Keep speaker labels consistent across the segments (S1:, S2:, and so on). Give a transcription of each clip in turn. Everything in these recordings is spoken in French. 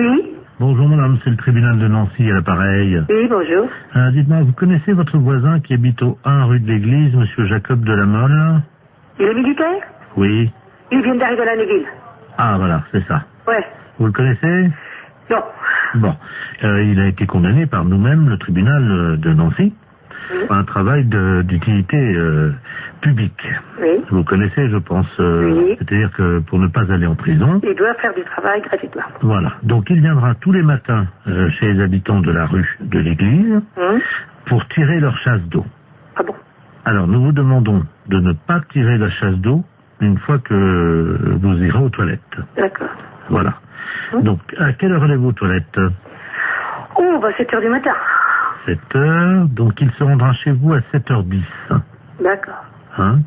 S1: Oui.
S2: Bonjour madame, c'est le tribunal de Nancy à l'appareil.
S1: Oui, bonjour.
S2: Dites-moi, vous connaissez votre voisin qui habite au 1 rue de l'Église, monsieur Jacob de la Mole?
S1: Il est militaire?
S2: Oui.
S1: Il vient d'arriver à la Neuville.
S2: Ah voilà, c'est ça.
S1: Ouais.
S2: Vous le connaissez?
S1: Non.
S2: Bon. Il a été condamné par nous-mêmes, le tribunal de Nancy, pour un travail d'utilité publique.
S1: Oui.
S2: Vous connaissez, je pense.
S1: Oui.
S2: C'est-à-dire que pour ne pas aller en prison...
S1: Il doit faire du travail gratuitement.
S2: Voilà. Donc il viendra tous les matins chez les habitants de la rue de l'Église pour tirer leur chasse d'eau.
S1: Ah bon?
S2: Alors nous vous demandons de ne pas tirer la chasse d'eau une fois que vous irez aux toilettes.
S1: D'accord.
S2: Voilà. Donc à quelle heure allez-vous aux toilettes?
S1: Oh, bah 7 heures du matin.
S2: 7 heures. Donc il se rendra chez vous à 7h10.
S1: D'accord.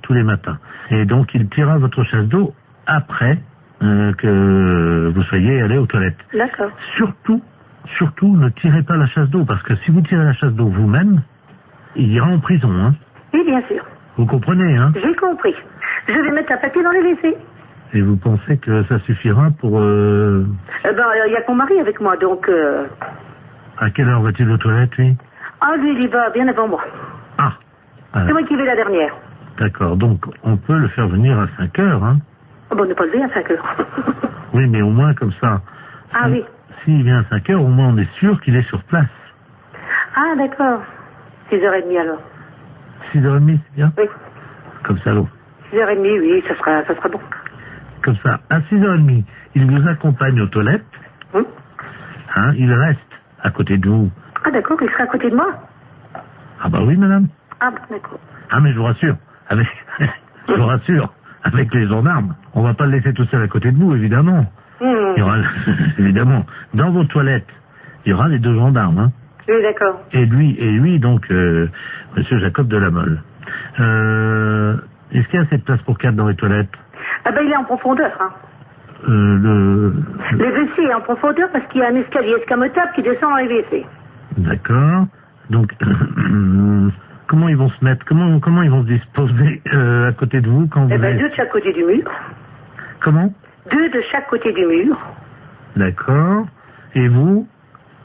S2: Tous les matins. Et donc il tirera votre chasse d'eau après que vous soyez allé aux toilettes.
S1: D'accord.
S2: Surtout, ne tirez pas la chasse d'eau, parce que si vous tirez la chasse d'eau vous-même, il ira en prison,
S1: Oui, bien sûr.
S2: Vous comprenez,
S1: J'ai compris. Je vais mettre un papier dans les WC.
S2: Et vous pensez que ça suffira pour...
S1: il y a mon mari avec moi, donc...
S2: À quelle heure va-t-il aux toilettes, lui?
S1: Ah, lui, il y va bien avant moi.
S2: Ah.
S1: C'est moi qui vais la dernière.
S2: D'accord, donc on peut le faire venir à 5 heures,
S1: Ah bon, on n'est pas levé à 5 heures.
S2: Oui, mais au moins comme ça.
S1: Ah oui.
S2: S'il vient à 5 heures, au moins on est sûr qu'il est sur place.
S1: Ah, d'accord. 6h30 alors.
S2: 6h30, c'est bien?
S1: Oui.
S2: Comme ça, l'eau.
S1: 6h30, oui, ça sera bon.
S2: Comme ça, à 6h30, il vous accompagne aux toilettes. Il reste à côté de vous.
S1: Ah d'accord, il sera à côté de moi?
S2: Ah bah oui, madame.
S1: Ah bon, d'accord.
S2: Ah mais je vous rassure, avec les gendarmes, on va pas le laisser tout seul à côté de vous, évidemment. Il y aura, évidemment, dans vos toilettes, il y aura les 2 gendarmes,
S1: Oui, d'accord.
S2: Et lui, donc, monsieur Jacob de la Mole. Est-ce qu'il y a assez de place pour 4 dans les toilettes?
S1: Ah ben il est en profondeur,
S2: Le
S1: WC est en profondeur parce qu'il y a un escalier escamotable qui descend dans les WC.
S2: D'accord. Donc, comment ils vont se mettre? Comment ils vont se disposer à côté de vous quand vous...
S1: 2 de chaque côté du mur.
S2: Comment?
S1: 2 de chaque côté du mur.
S2: D'accord. Et vous?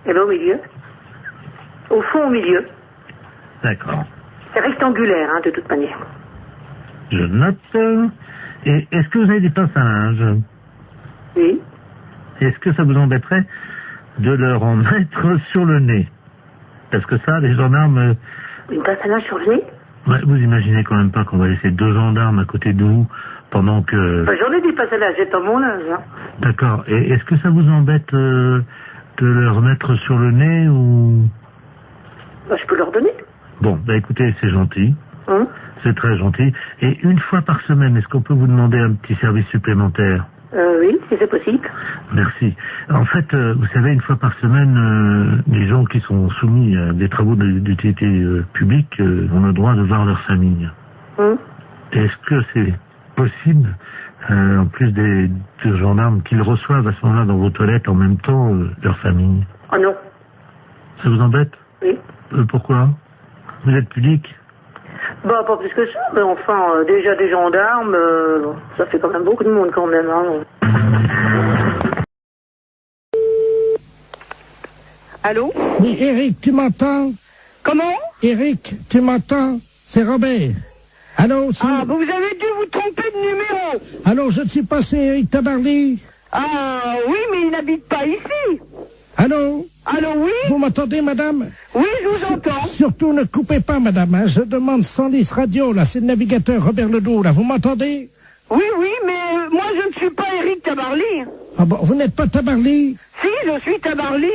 S1: Au milieu. Au fond, au milieu.
S2: D'accord.
S1: C'est rectangulaire, de toute manière.
S2: Je note. Et est-ce que vous avez des pinces à linge?
S1: Oui.
S2: Est-ce que ça vous embêterait de leur en mettre sur le nez? Parce que ça, les gendarmes...
S1: Une pince à linge sur le nez?
S2: Ouais, vous imaginez quand même pas qu'on va laisser 2 gendarmes à côté de vous pendant que...
S1: J'en ai des pinces à linge, j'ai pas mon linge.
S2: D'accord. Et est-ce que ça vous embête de leur mettre sur le nez ou...
S1: Je peux leur donner.
S2: Bon, écoutez, c'est gentil. C'est très gentil. Et une fois par semaine, est-ce qu'on peut vous demander un petit service supplémentaire?
S1: Oui, si c'est possible.
S2: Merci. En fait, vous savez, une fois par semaine, les gens qui sont soumis à des travaux d'utilité publique ont le droit de voir leur famille. Est-ce que c'est possible, en plus des gendarmes, qu'ils reçoivent à ce moment-là dans vos toilettes en même temps leur famille?
S1: Oh non.
S2: Ça vous embête?
S1: Oui.
S2: Pourquoi? Vous êtes public?
S1: Bah, pas plus que ça, mais enfin, déjà des gendarmes, ça fait quand même beaucoup de monde quand même. Allô?
S3: Oui, Eric, tu m'entends?
S1: Comment?
S3: Eric, tu m'entends? C'est Robert. Allô, c'est...
S1: Ah, vous avez dû vous tromper de numéro.
S3: Allô, je ne suis pas, c'est Eric Tabarly.
S1: Ah, oui, mais il n'habite pas ici.
S3: Allô?
S1: Allô, oui?
S3: Vous m'entendez, madame?
S1: Oui, je vous entends.
S3: Surtout ne coupez pas, madame. Je demande 110 radio, là. C'est le navigateur Robert Ledoux, là. Vous m'entendez?
S1: Oui, mais moi, je ne suis pas Eric Tabarly.
S3: Ah bon, vous n'êtes pas Tabarly?
S1: Si, je suis Tabarly.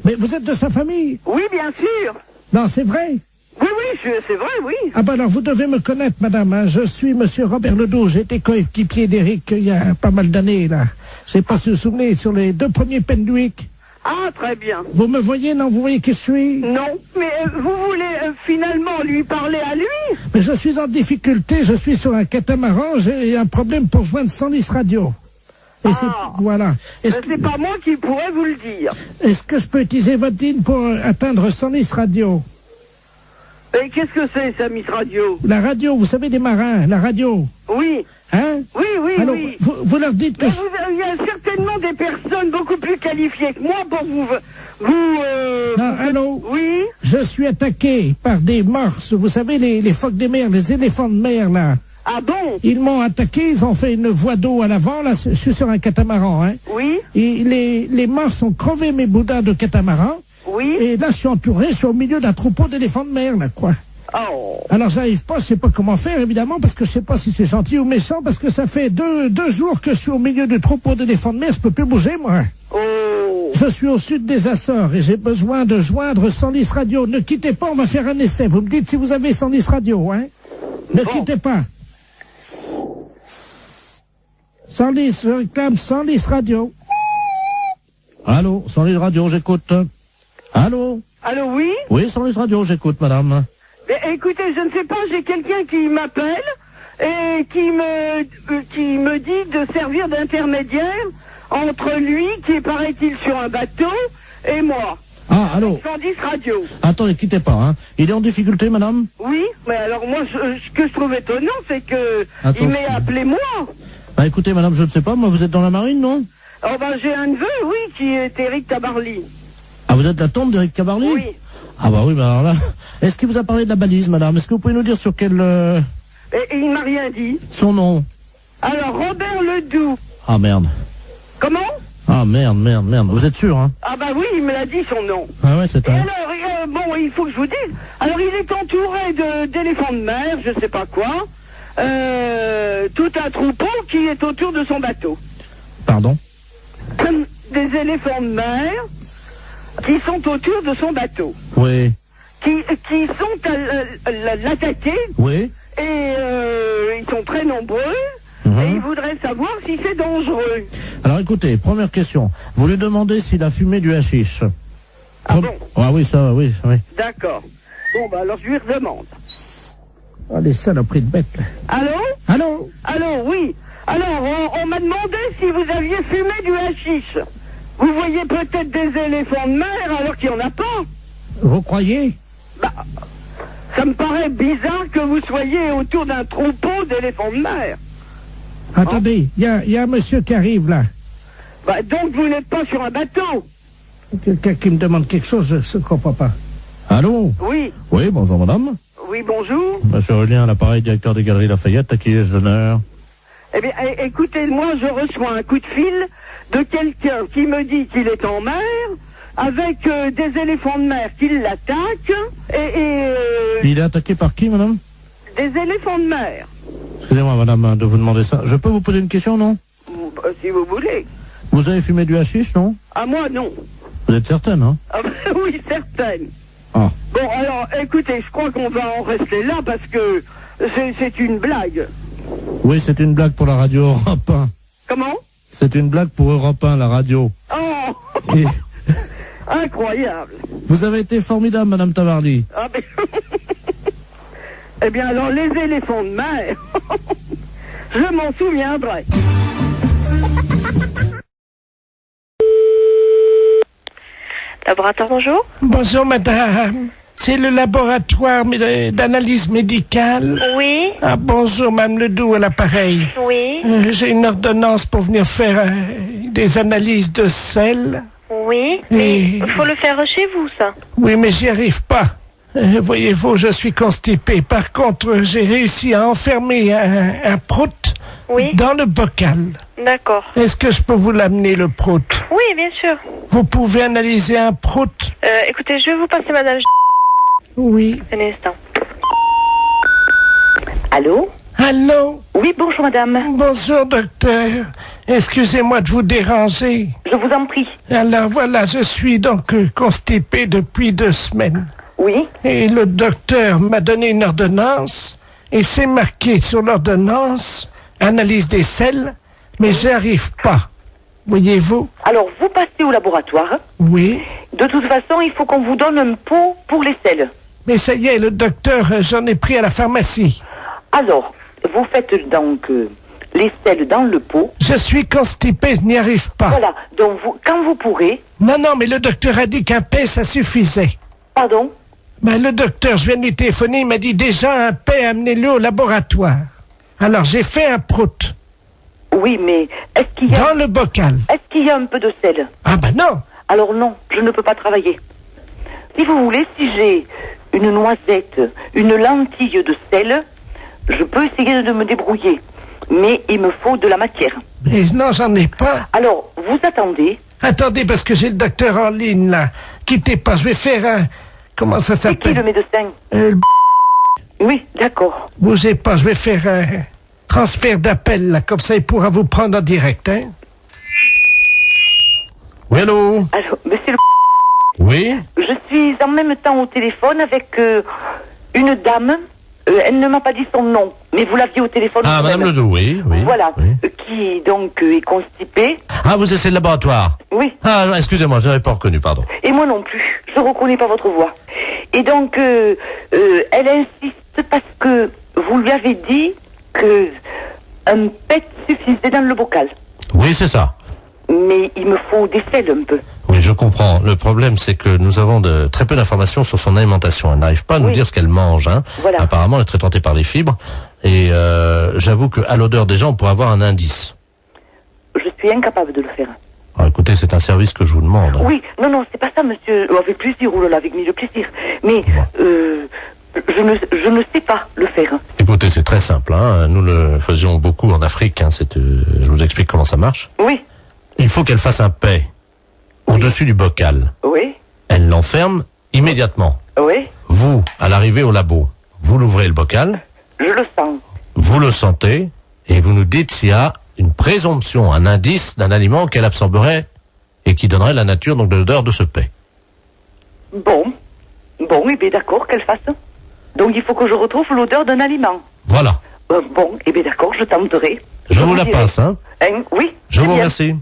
S3: Mais vous êtes de sa famille?
S1: Oui, bien sûr.
S3: Non, c'est vrai?
S1: Oui, c'est vrai, oui.
S3: Ah ben alors, vous devez me connaître, madame. Je suis monsieur Robert Ledoux. J'ai été coéquipier d'Eric il y a pas mal d'années, là. Je sais pas si vous vous souvenez, sur les 2 premiers Penduic.
S1: Ah, très bien.
S3: Vous me voyez, non? Vous voyez qui je suis?
S1: Non, mais vous voulez finalement lui parler à lui?
S3: Mais je suis en difficulté, je suis sur un catamaran, j'ai un problème pour joindre 110 radio. Et voilà.
S1: C'est pas moi qui pourrais vous le dire.
S3: Est-ce que je peux utiliser votre ligne pour atteindre 110 radio?
S1: Et qu'est-ce que c'est, ça, Miss Radio?
S3: La radio, vous savez, des marins, la radio.
S1: Oui.
S3: Hein?
S1: Oui.
S3: Alors, vous leur dites que...
S1: Il y a certainement
S4: certainement des personnes beaucoup plus qualifiées que moi pour
S3: allô?
S4: Oui?
S3: Je suis attaqué par des morses, vous savez, les phoques des mers, les éléphants de mer, là.
S4: Ah bon?
S3: Ils m'ont attaqué, ils ont fait une voie d'eau à l'avant, là, je suis sur un catamaran, hein.
S4: Oui?
S3: Et les morses ont crevé mes boudins de catamaran.
S4: Oui?
S3: Et là, je suis entouré, je suis au milieu d'un troupeau d'éléphants de mer, là, quoi.
S4: Oh.
S3: Alors, j'arrive pas, je sais pas comment faire, évidemment, parce que je sais pas si c'est gentil ou méchant, parce que ça fait deux jours que je suis au milieu du troupeau d'éléphants de mer, je peux plus bouger, moi.
S4: Oh.
S3: Je suis au sud des Açores et j'ai besoin de joindre Sandis Radio. Ne quittez pas, on va faire un essai. Vous me dites si vous avez Sandis Radio, hein? Ne quittez pas. Sandis, je réclame Sandis Radio. Allô, Sandis Radio, j'écoute. Allô?
S4: Allô, oui?
S3: Oui, Sandis Radio, j'écoute, madame.
S4: Mais, écoutez, je ne sais pas, j'ai quelqu'un qui m'appelle et qui me dit de servir d'intermédiaire entre lui, qui est, paraît-il, sur un bateau, et moi.
S3: Ah, allô?
S4: Sandis Radio.
S3: Attendez, quittez pas, hein. Il est en difficulté, madame?
S4: Oui, mais alors moi, ce que je trouve étonnant, c'est que il m'ait appelé moi.
S3: Bah écoutez, madame, je ne sais pas, moi, vous êtes dans la marine, non?
S4: Oh ben, j'ai un neveu, oui, qui est Éric Tabarly.
S3: Ah, vous êtes la tante d'Éric Tabarly?
S4: Oui.
S3: Ah bah oui, bah alors là... Est-ce qu'il vous a parlé de la balise, madame? Est-ce que vous pouvez nous dire sur quel...
S4: Et il m'a rien dit.
S3: Son nom?
S4: Alors, Robert Ledoux.
S3: Ah, merde.
S4: Comment?
S3: Ah, merde. Vous êtes sûr, hein?
S4: Ah bah oui, il me l'a dit, son nom.
S3: Ah ouais, c'est
S4: Et
S3: un...
S4: alors, bon, il faut que je vous dise. Alors, il est entouré d'éléphants de mer, je sais pas quoi. Tout un troupeau qui est autour de son bateau.
S3: Pardon?
S4: Des éléphants de mer qui sont autour de son bateau.
S3: Oui.
S4: Qui sont à l'attaquer.
S3: Oui.
S4: Et ils sont très nombreux. Et ils voudraient savoir si c'est dangereux.
S3: Alors écoutez, première question. Vous lui demandez s'il a fumé du hashish.
S4: Ah bon?
S3: Ah oui, ça, oui.
S4: D'accord. Bon, bah alors je lui redemande.
S3: Ah, les saloperies de bêtes.
S4: Allô? Allô, oui. Alors, on m'a demandé si vous aviez fumé du hashish. Vous voyez peut-être des éléphants de mer alors qu'il n'y en a pas.
S3: Vous croyez?
S4: Bah, ça me paraît bizarre que vous soyez autour d'un troupeau d'éléphants de mer.
S3: Attendez, il y a un monsieur qui arrive là.
S4: Bah, donc vous n'êtes pas sur un bateau.
S3: Quelqu'un qui me demande quelque chose, je ne comprends pas. Allô?
S4: Oui.
S3: Oui, bonjour madame.
S4: Oui, bonjour.
S3: Monsieur Aurélien, à l'appareil, directeur des Galeries Lafayette, à qui ai-je l'honneur?
S4: Eh bien, écoutez, moi je reçois un coup de fil de quelqu'un qui me dit qu'il est en mer, avec des éléphants de mer qui l'attaquent,
S3: Il est attaqué par qui, madame?
S4: Des éléphants de mer.
S3: Excusez-moi, madame, de vous demander ça. Je peux vous poser une question, non?
S4: Si vous voulez.
S3: Vous avez fumé du hashish, non?
S4: Ah, moi, non.
S3: Vous êtes certaine, hein?
S4: Ah, oui, certaine.
S3: Ah.
S4: Bon, alors, écoutez, je crois qu'on va en rester là parce que c'est une blague.
S3: Oui, c'est une blague pour la radio Europe 1.
S4: Comment?
S3: C'est une blague pour Europe 1, la radio.
S4: Oh.
S3: Et...
S4: Incroyable.
S3: Vous avez été formidable, madame Tabarly.
S4: Ah, ben... Eh bien, alors, les éléphants de mer, je m'en souviendrai.
S5: Laboratoire, bonjour.
S3: Bonjour, madame. C'est le laboratoire d'analyse médicale.
S5: Oui.
S3: Ah, bonjour, madame Ledoux, à l'appareil.
S5: Oui.
S3: J'ai une ordonnance pour venir faire des analyses de sel.
S5: Oui. Mais il faut le faire chez vous, ça.
S3: Oui, mais j'y arrive pas. Voyez-vous, je suis constipé. Par contre, j'ai réussi à enfermer un prout dans le bocal.
S5: D'accord.
S3: Est-ce que je peux vous l'amener, le prout?
S5: Oui, bien sûr.
S3: Vous pouvez analyser un prout?
S5: Écoutez, je vais vous passer madame...
S3: Oui.
S5: Un instant.
S6: Allô?
S3: Allô?
S6: Oui, bonjour madame.
S3: Bonjour docteur. Excusez-moi de vous déranger.
S6: Je vous en prie.
S3: Alors voilà, je suis donc constipé depuis 2 semaines.
S6: Oui.
S3: Et le docteur m'a donné une ordonnance et c'est marqué sur l'ordonnance analyse des selles, mais j'y arrive pas. Voyez-vous?
S6: Alors vous passez au laboratoire.
S3: Oui.
S6: De toute façon, il faut qu'on vous donne un pot pour les selles.
S3: Mais ça y est, le docteur, j'en ai pris à la pharmacie.
S6: Alors, vous faites donc les selles dans le pot.
S3: Je suis constipé, je n'y arrive pas.
S6: Voilà, donc quand vous pourrez...
S3: Non, mais le docteur a dit qu'un paix, ça suffisait.
S6: Pardon?
S3: Ben, le docteur, je viens de lui téléphoner, il m'a dit déjà un paix, amenez-le au laboratoire. Alors j'ai fait un prout.
S6: Oui, mais est-ce qu'il y a...
S3: Dans le bocal.
S6: Est-ce qu'il y a un peu de sel?
S3: Ah ben non.
S6: Alors non, je ne peux pas travailler. Si vous voulez, si j'ai une noisette, une lentille de sel, je peux essayer de me débrouiller. Mais il me faut de la matière.
S3: Mais non, j'en ai pas.
S6: Alors, vous attendez.
S3: Attendez, parce que j'ai le docteur en ligne, là. Quittez pas, je vais faire un... Comment ça
S6: C'est qui le
S3: s'appelle?
S6: médecin? Oui, d'accord.
S3: Bougez pas, je vais faire un transfert d'appel, là. Comme ça, il pourra vous prendre en direct, hein.
S2: Oui, allô?
S6: Alors, monsieur
S2: Oui?
S6: je suis en même temps au téléphone avec une dame. Elle ne m'a pas dit son nom, mais vous l'aviez au téléphone.
S2: Ah, Madame Ledoux, oui.
S6: Voilà,
S2: oui.
S6: Qui donc est constipée.
S2: Ah, vous êtes le laboratoire?
S6: Oui.
S2: Ah, excusez-moi, je n'avais pas reconnu, pardon.
S6: Et moi non plus, je ne reconnais pas votre voix. Et donc, elle insiste parce que vous lui avez dit que un pet suffisait dans le bocal.
S2: Oui, c'est ça.
S6: Mais il me faut des sels un peu.
S2: Oui, je comprends. Le problème, c'est que nous avons très peu d'informations sur son alimentation. Elle n'arrive pas à nous dire ce qu'elle mange. Hein.
S6: Voilà.
S2: Apparemment, elle est très tentée par les fibres. Et j'avoue qu'à l'odeur des gens, on pourrait avoir un indice.
S6: Je suis incapable de le faire.
S2: Alors, écoutez, c'est un service que je vous demande.
S6: Oui, non, c'est pas ça, monsieur. Avec plaisir, oulala, avec mille plaisir. Mais je ne sais pas le faire.
S2: Écoutez, c'est très simple. Hein. Nous le faisions beaucoup en Afrique. Hein. Je vous explique comment ça marche.
S6: Oui.
S2: Il faut qu'elle fasse un paix au-dessus du bocal.
S6: Oui.
S2: Elle l'enferme immédiatement.
S6: Oui.
S2: Vous, à l'arrivée au labo, vous l'ouvrez le bocal.
S6: Je le sens.
S2: Vous le sentez et vous nous dites s'il y a une présomption, un indice d'un aliment qu'elle absorberait et qui donnerait la nature donc de l'odeur de ce paix.
S6: Bon, et bien d'accord, qu'elle fasse. Donc il faut que je retrouve l'odeur d'un aliment.
S2: Voilà.
S6: Bon, et bien d'accord, je tenterai.
S2: Je vous la passe, hein.
S6: Oui.
S2: Je vous
S6: bien.
S2: remercie.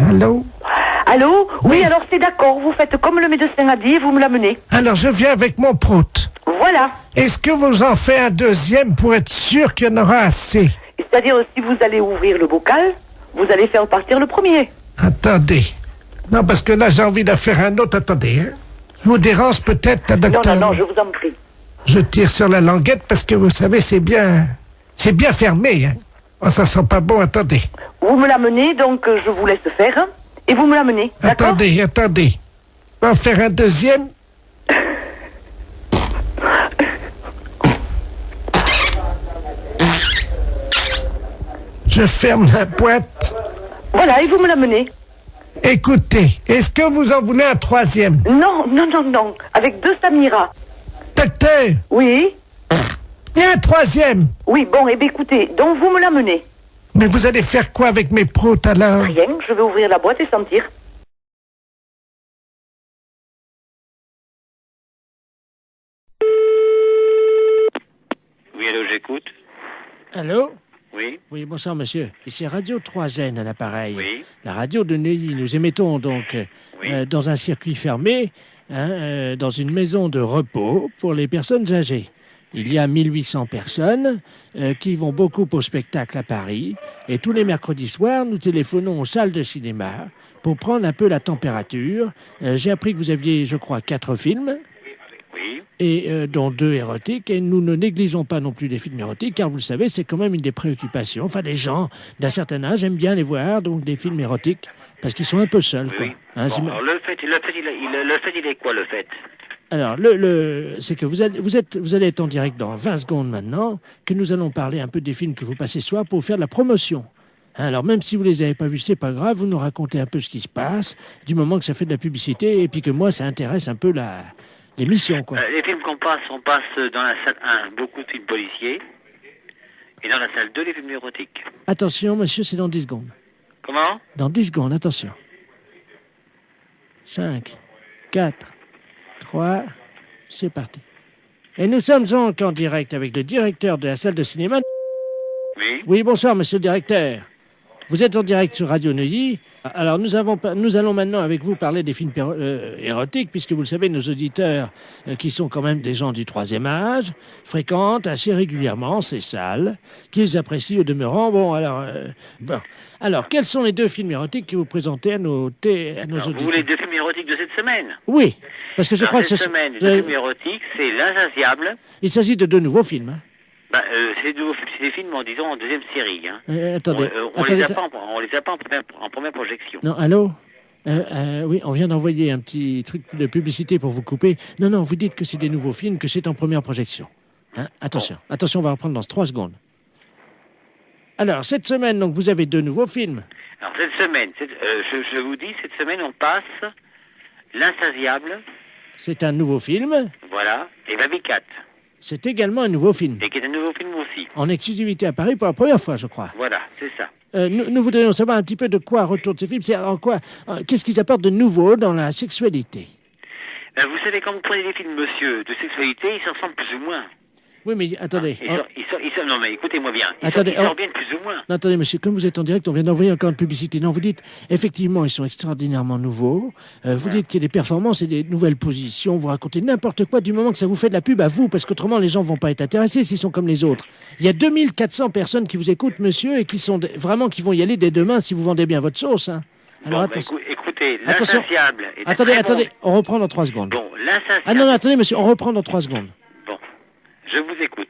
S3: Allô?
S6: Allô?
S3: Oui.
S6: Oui, alors c'est d'accord, vous faites comme le médecin a dit et vous me l'amenez.
S3: Alors, je viens avec mon prout.
S6: Voilà.
S3: Est-ce que vous en faites un deuxième pour être sûr qu'il y en aura assez?
S6: C'est-à-dire, si vous allez ouvrir le bocal, vous allez faire partir le premier.
S3: Attendez. Non, parce que là, j'ai envie d'en faire un autre. Attendez, hein. Je vous dérange peut-être, docteur?
S6: Non, je vous en prie.
S3: Je tire sur la languette parce que, vous savez, c'est bien fermé, hein. Oh, ça sent pas bon, attendez.
S6: Vous me l'amenez, donc je vous laisse faire, et vous me l'amenez, d'accord?
S3: Attendez. On va en faire un deuxième. Je ferme la boîte.
S6: Voilà, et vous me l'amenez.
S3: Écoutez, est-ce que vous en voulez un troisième?
S6: Non, avec 2 Samira.
S3: Docteur,
S6: Oui?
S3: il y a un troisième.
S6: Oui, bon, et bien écoutez, donc vous me l'amenez.
S3: Mais vous allez faire quoi avec mes proutes alors?
S6: Rien, je vais ouvrir la boîte et sentir.
S7: Oui, allô, j'écoute.
S8: Allô?
S7: Oui.
S8: Oui, bonsoir, monsieur. Ici Radio 3N à l'appareil.
S7: Oui.
S8: La radio de Neuilly. Nous émettons donc dans un circuit fermé, dans une maison de repos pour les personnes âgées. Il y a 1800 personnes qui vont beaucoup au spectacle à Paris. Et tous les mercredis soirs, nous téléphonons aux salles de cinéma pour prendre un peu la température. J'ai appris que vous aviez, je crois, 4 films.
S7: Oui.
S8: Et dont 2 érotiques, et nous ne négligeons pas non plus les films érotiques, car vous le savez, c'est quand même une des préoccupations. Enfin, les gens d'un certain âge aiment bien les voir, donc des films érotiques, parce qu'ils sont un peu seuls, quoi.
S7: Oui.
S8: Hein,
S7: Bon, alors, le fait, il est quoi, le fait?
S8: Alors, c'est que vous allez être en direct dans 20 secondes maintenant, que nous allons parler un peu des films que vous passez ce soir pour faire de la promotion. Hein, alors, même si vous les avez pas vus, c'est pas grave, vous nous racontez un peu ce qui se passe, du moment que ça fait de la publicité, et puis que moi, ça intéresse un peu l'émission, quoi.
S7: Les films qu'on passe, on passe dans la salle 1, beaucoup de films policiers, et dans la salle 2, les films érotiques.
S8: Attention, monsieur, c'est dans 10 secondes.
S7: Comment?
S8: Dans 10 secondes, attention. 5, 4, 3, c'est parti. Et nous sommes donc en direct avec le directeur de la salle de cinéma.
S7: Oui.
S8: Oui, bonsoir, monsieur le directeur. Vous êtes en direct sur Radio Neuilly. Alors, nous allons maintenant avec vous parler des films érotiques, puisque vous le savez, nos auditeurs, qui sont quand même des gens du 3e âge, fréquentent assez régulièrement ces salles, qu'ils apprécient au demeurant. Bon, alors, quels sont les 2 films érotiques que vous présentez à nos auditeurs?
S7: Vous voulez 2 films érotiques de cette semaine?
S8: Oui, parce que je crois que
S7: cette semaine, 2 films érotiques, c'est L'Insatiable.
S8: Il s'agit de 2 nouveaux films. Hein.
S7: C'est des films, disons, en deuxième série. Hein.
S8: Attendez.
S7: On les a pas en première projection.
S8: Non, allô oui, on vient d'envoyer un petit truc de publicité pour vous couper. Non, vous dites que c'est des nouveaux films, que c'est en première projection. Hein, attention, on va reprendre dans 3 secondes. Alors, cette semaine, donc, vous avez 2 nouveaux films.
S7: Alors, cette semaine, je vous dis, cette semaine, on passe L'Insatiable.
S8: C'est un nouveau film.
S7: Voilà, et Baby Cat.
S8: C'est également un nouveau film.
S7: Et qui est un nouveau film aussi.
S8: En exclusivité à Paris pour la première fois, je crois.
S7: Voilà, c'est ça.
S8: Nous voudrions savoir un petit peu de quoi retournent ces films. C'est en quoi, qu'est-ce qu'ils apportent de nouveau dans la sexualité?
S7: Vous savez, quand vous prenez des films, monsieur, de sexualité, ils s'en ressemblent plus ou moins.
S8: Oui, mais attendez.
S7: Non, mais écoutez-moi bien. Ils
S8: Attendez,
S7: sortent bien plus ou moins.
S8: Non, attendez, monsieur, comme vous êtes en direct, on vient d'envoyer encore une publicité. Non, vous dites, effectivement, ils sont extraordinairement nouveaux. Vous dites qu'il y a des performances et des nouvelles positions. Vous racontez n'importe quoi du moment que ça vous fait de la pub à vous, parce qu'autrement, les gens vont pas être intéressés s'ils sont comme les autres. Il y a 2400 personnes qui vous écoutent, monsieur, et qui sont vraiment qui vont y aller dès demain si vous vendez bien votre sauce. Hein. Alors, attention.
S7: Écoutez, L'Insatiable.
S8: Attendez, on reprend dans 3 secondes.
S7: Bon, L'Insatiable.
S8: Ah non, attendez, monsieur, on reprend dans 3 secondes.
S7: Bon, je vous écoute.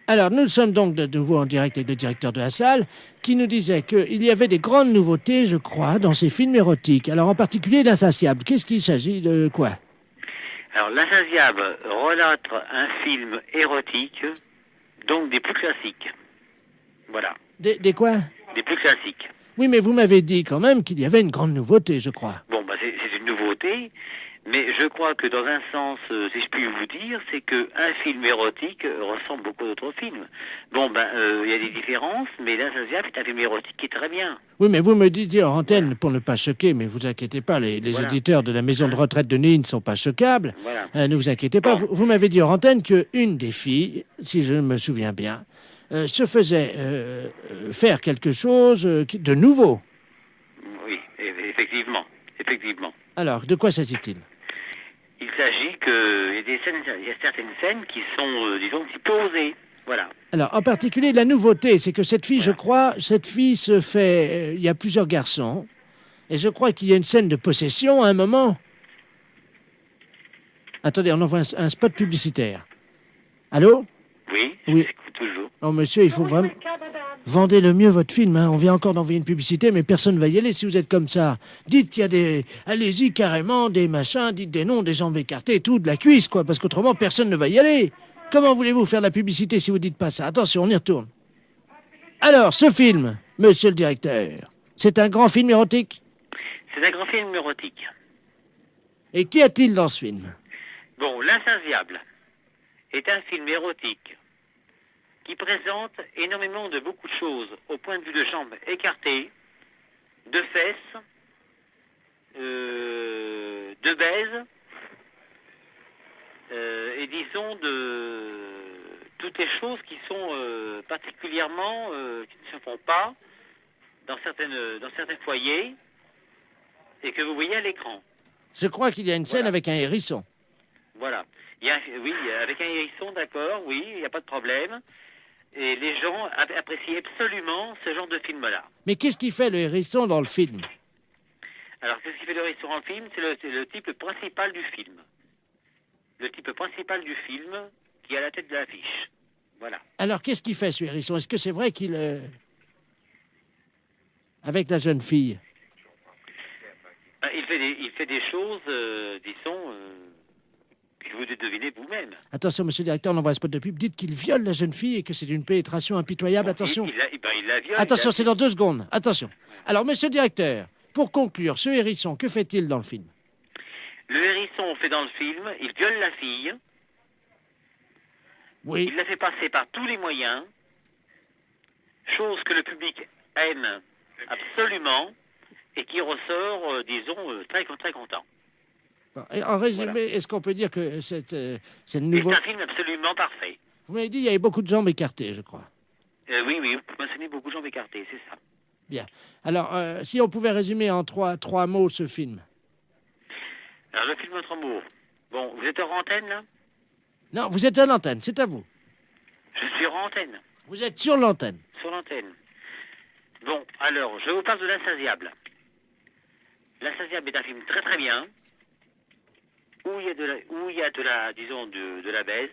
S8: Alors, nous sommes donc de nouveau en direct avec le directeur de la salle, qui nous disait qu'il y avait des grandes nouveautés, je crois, dans ces films érotiques. Alors, en particulier, L'Insatiable. Qu'est-ce qu'il s'agit de quoi?
S7: Alors, L'Insatiable relate un film érotique, donc des plus classiques. Voilà.
S8: Des quoi?
S7: Des plus classiques.
S8: Oui, mais vous m'avez dit quand même qu'il y avait une grande nouveauté, je crois.
S7: Bon, c'est une nouveauté, mais je crois que dans un sens, si je puis vous dire, c'est qu'un film érotique ressemble beaucoup à d'autres films. Bon, il y a des différences, mais L'Insatiable est un film érotique qui est très bien.
S8: Oui, mais vous me disiez en antenne, pour ne pas choquer, mais vous inquiétez pas, les auditeurs de la maison de retraite de Neuilly ne sont pas choquables.
S7: Voilà.
S8: Ne vous inquiétez pas. Vous m'avez dit en antenne qu'une des filles, si je me souviens bien, se faisait faire quelque chose de nouveau.
S7: Oui, effectivement.
S8: Alors, de quoi s'agit-il?
S7: Il s'agit qu'il y a certaines scènes qui sont, disons, un petit peu osées. Voilà.
S8: Alors, en particulier, la nouveauté, c'est que cette fille, je crois, se fait... il y a plusieurs garçons, et je crois qu'il y a une scène de possession à un moment. Attendez, on envoie un spot publicitaire. Allô?
S7: Oui, je vous écoute toujours.
S8: Oh, monsieur, il faut vraiment... Vendez le mieux votre film, hein. On vient encore d'envoyer une publicité, mais personne ne va y aller si vous êtes comme ça. Dites qu'il y a des... Allez-y, carrément, des machins, dites des noms, des jambes écartées, tout, de la cuisse, quoi, parce qu'autrement, personne ne va y aller. Comment voulez-vous faire de la publicité si vous dites pas ça? Attention, on y retourne. Alors, ce film, monsieur le directeur, c'est un grand film érotique?
S7: C'est un grand film érotique.
S8: Et qu'y a-t-il dans ce film?
S7: Bon, L'Insatiable est un film érotique qui présente énormément de beaucoup de choses au point de vue de jambes écartées, de fesses, de baises, et disons de toutes les choses qui sont particulièrement qui ne se font pas dans certains foyers et que vous voyez à l'écran.
S8: Je crois qu'il y a une scène avec un hérisson.
S7: Voilà. Oui, avec un hérisson, d'accord, oui, il n'y a pas de problème. Et les gens apprécient absolument ce genre de film-là.
S8: Mais qu'est-ce qui fait le hérisson dans le film?
S7: Alors, qu'est-ce qui fait le hérisson dans le film? C'est le type principal du film. Le type principal du film qui est à la tête de l'affiche. Voilà. Alors, qu'est-ce qu'il fait, ce hérisson? Est-ce que c'est vrai qu'il... Avec la jeune fille? Il fait des choses, disons... que vous devinez vous-même. Attention, monsieur le directeur, on envoie un spot de pub. Dites qu'il viole la jeune fille et que c'est d'une pénétration impitoyable. Bon, attention. Il la viole. Attention, c'est dans 2 secondes. Attention. Alors, monsieur le directeur, pour conclure, ce hérisson, que fait-il dans le film? Le hérisson fait dans le film, il viole la fille. Oui. Il la fait passer par tous les moyens. Chose que le public aime absolument et qui ressort, disons, très content. Bon, en résumé, voilà. Est-ce qu'on peut dire que c'est nouveau... C'est un film absolument parfait. Vous m'avez dit qu'il y avait beaucoup de jambes écartées, je crois. Oui, vous mentionnez beaucoup de jambes écartées, c'est ça. Bien. Alors, si on pouvait résumer en trois mots ce film. Alors, le film en 3 mots. Bon, vous êtes hors antenne, là? Non, vous êtes à l'antenne, c'est à vous. Je suis hors antenne. Vous êtes sur l'antenne. Sur l'antenne. Bon, alors, je vous parle de L'Insatiable. L'Insatiable est un film très très bien. Où il y a de la baise,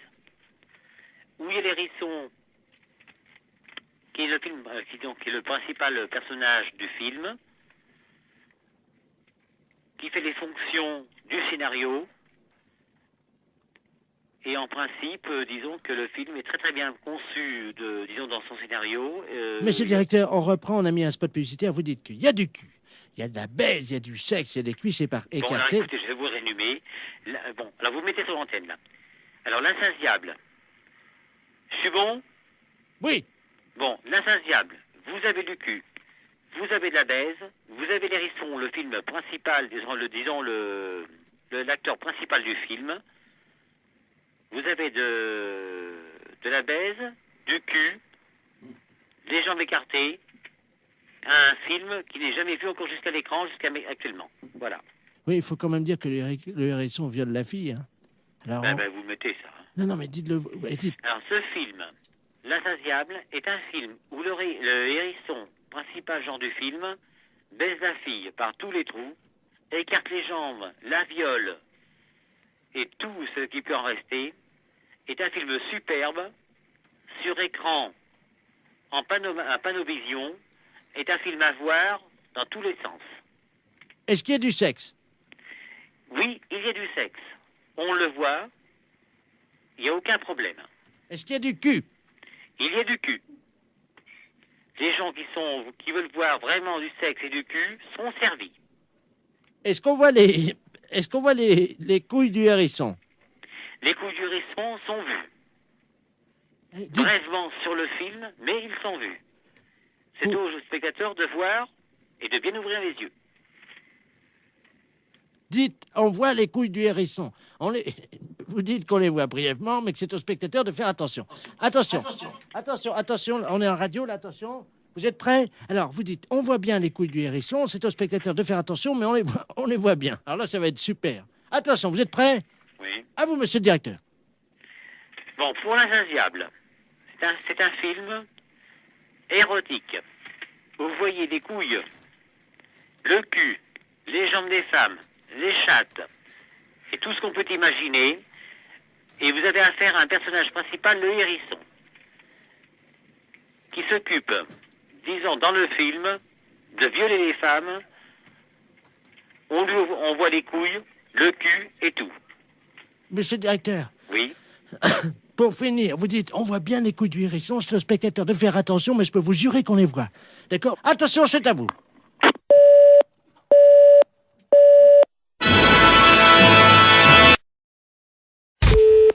S7: où il y a l'hérisson, qui est le film, qui est le principal personnage du film, qui fait les fonctions du scénario. Et en principe, disons que le film est très très bien conçu, disons, dans son scénario.
S8: Monsieur le directeur, on reprend, on a mis un spot publicitaire, vous dites qu'il y a du cul, il y a de la baise, il y a du sexe, il y a des cuisses écartées.
S7: Bon, alors écoutez, je vais vous résumer. Bon, alors vous mettez sur l'antenne, là. Alors, l'insatiable. Je suis bon?
S8: Oui.
S7: Bon, l'insatiable, vous avez du cul, vous avez de la baise, vous avez l'hérisson, le film principal, disons l'acteur principal du film. Vous avez de la baise, du cul, des jambes écartées, un film qui n'est jamais vu encore jusqu'à l'écran, actuellement. Voilà.
S8: Oui, il faut quand même dire que le hérisson viole la fille. Hein. Alors,
S7: vous mettez ça.
S8: Non, non, mais dites-le. Dites...
S7: Alors, ce film, L'Insatiable, est un film où le hérisson, principal genre du film, baise la fille par tous les trous, écarte les jambes, la viole, et tout ce qui peut en rester, est un film superbe, sur écran, en panovision, est un film à voir dans tous les sens.
S8: Est-ce qu'il y a du sexe?
S7: Oui, il y a du sexe. On le voit, il n'y a aucun problème.
S8: Est-ce qu'il y a du cul?
S7: Il y a du cul. Les gens qui veulent voir vraiment du sexe et du cul sont servis.
S8: Est-ce qu'on voit les couilles du hérisson?
S7: Les couilles du hérisson sont vues. Brièvement sur le film, mais ils sont vus. C'est aux spectateurs de voir et de bien ouvrir les yeux.
S8: Dites, on voit les couilles du hérisson. Vous dites qu'on les voit brièvement, mais que c'est aux spectateurs de faire attention. Attention, on est en radio, là, attention. Vous êtes prêts? Alors, vous dites, on voit bien les couilles du hérisson, c'est aux spectateurs de faire attention, mais on les voit bien. Alors là, ça va être super. Attention, vous êtes prêts?
S7: Oui.
S8: À vous, monsieur le directeur.
S7: Bon, pour l'Insatiable, c'est un film érotique. Vous voyez des couilles, le cul, les jambes des femmes, les chattes, et tout ce qu'on peut imaginer. Et vous avez affaire à un personnage principal, le hérisson, qui s'occupe, disons, dans le film, de violer les femmes. On voit les couilles, le cul et tout.
S8: Monsieur le directeur.
S7: Oui.
S8: Pour finir, vous dites, on voit bien les couilles du hérisson, c'est au spectateur de faire attention, mais je peux vous jurer qu'on les voit. D'accord? Attention, c'est à vous.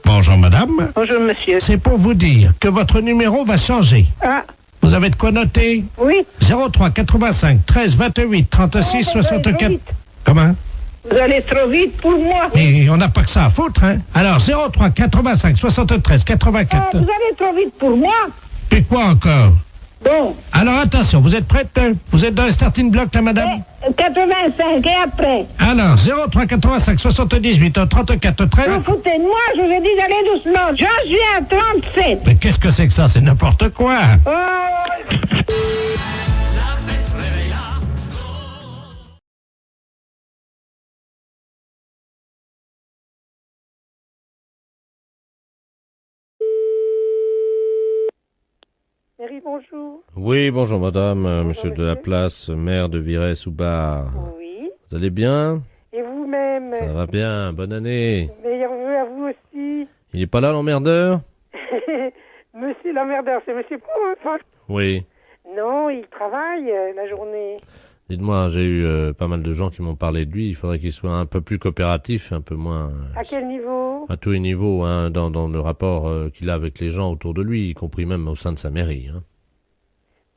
S3: Bonjour madame.
S4: Bonjour monsieur.
S3: C'est pour vous dire que votre numéro va changer.
S4: Ah.
S3: Vous avez de quoi noter?
S4: Oui.
S3: 03 85 13 28 36 64. Comment?
S4: Vous allez trop vite pour moi.
S3: Mais on n'a pas que ça à foutre, hein. Alors 03 85 73 84.
S4: Ah, vous allez trop vite pour moi.
S3: Et quoi encore?
S4: Bon.
S3: Alors attention, vous êtes prête? Vous êtes dans le starting block là, madame?
S4: 85 et après.
S3: Alors 03 85 78 34 13.
S4: Vous foutez de moi, je vous ai dit d'aller doucement. J'en suis à 37.
S3: Mais qu'est-ce que c'est que ça? C'est n'importe quoi.
S4: Mairie, bonjour.
S9: Oui, bonjour madame, monsieur de la Place, maire de Virès-sous-Bar.
S4: Oui.
S9: Vous allez bien?
S4: Et vous-même?
S9: Ça va bien, bonne année.
S4: Meilleurs vœux à vous aussi.
S9: Il est pas là l'emmerdeur?
S4: Monsieur l'emmerdeur, c'est monsieur Provençal?
S9: Oui.
S4: Non, il travaille la journée.
S9: Dites-moi, j'ai eu pas mal de gens qui m'ont parlé de lui, il faudrait qu'il soit un peu plus coopératif, un peu moins...
S4: À quel niveau?
S9: À tous les niveaux, hein, dans le rapport qu'il a avec les gens autour de lui, y compris même au sein de sa mairie. Hein.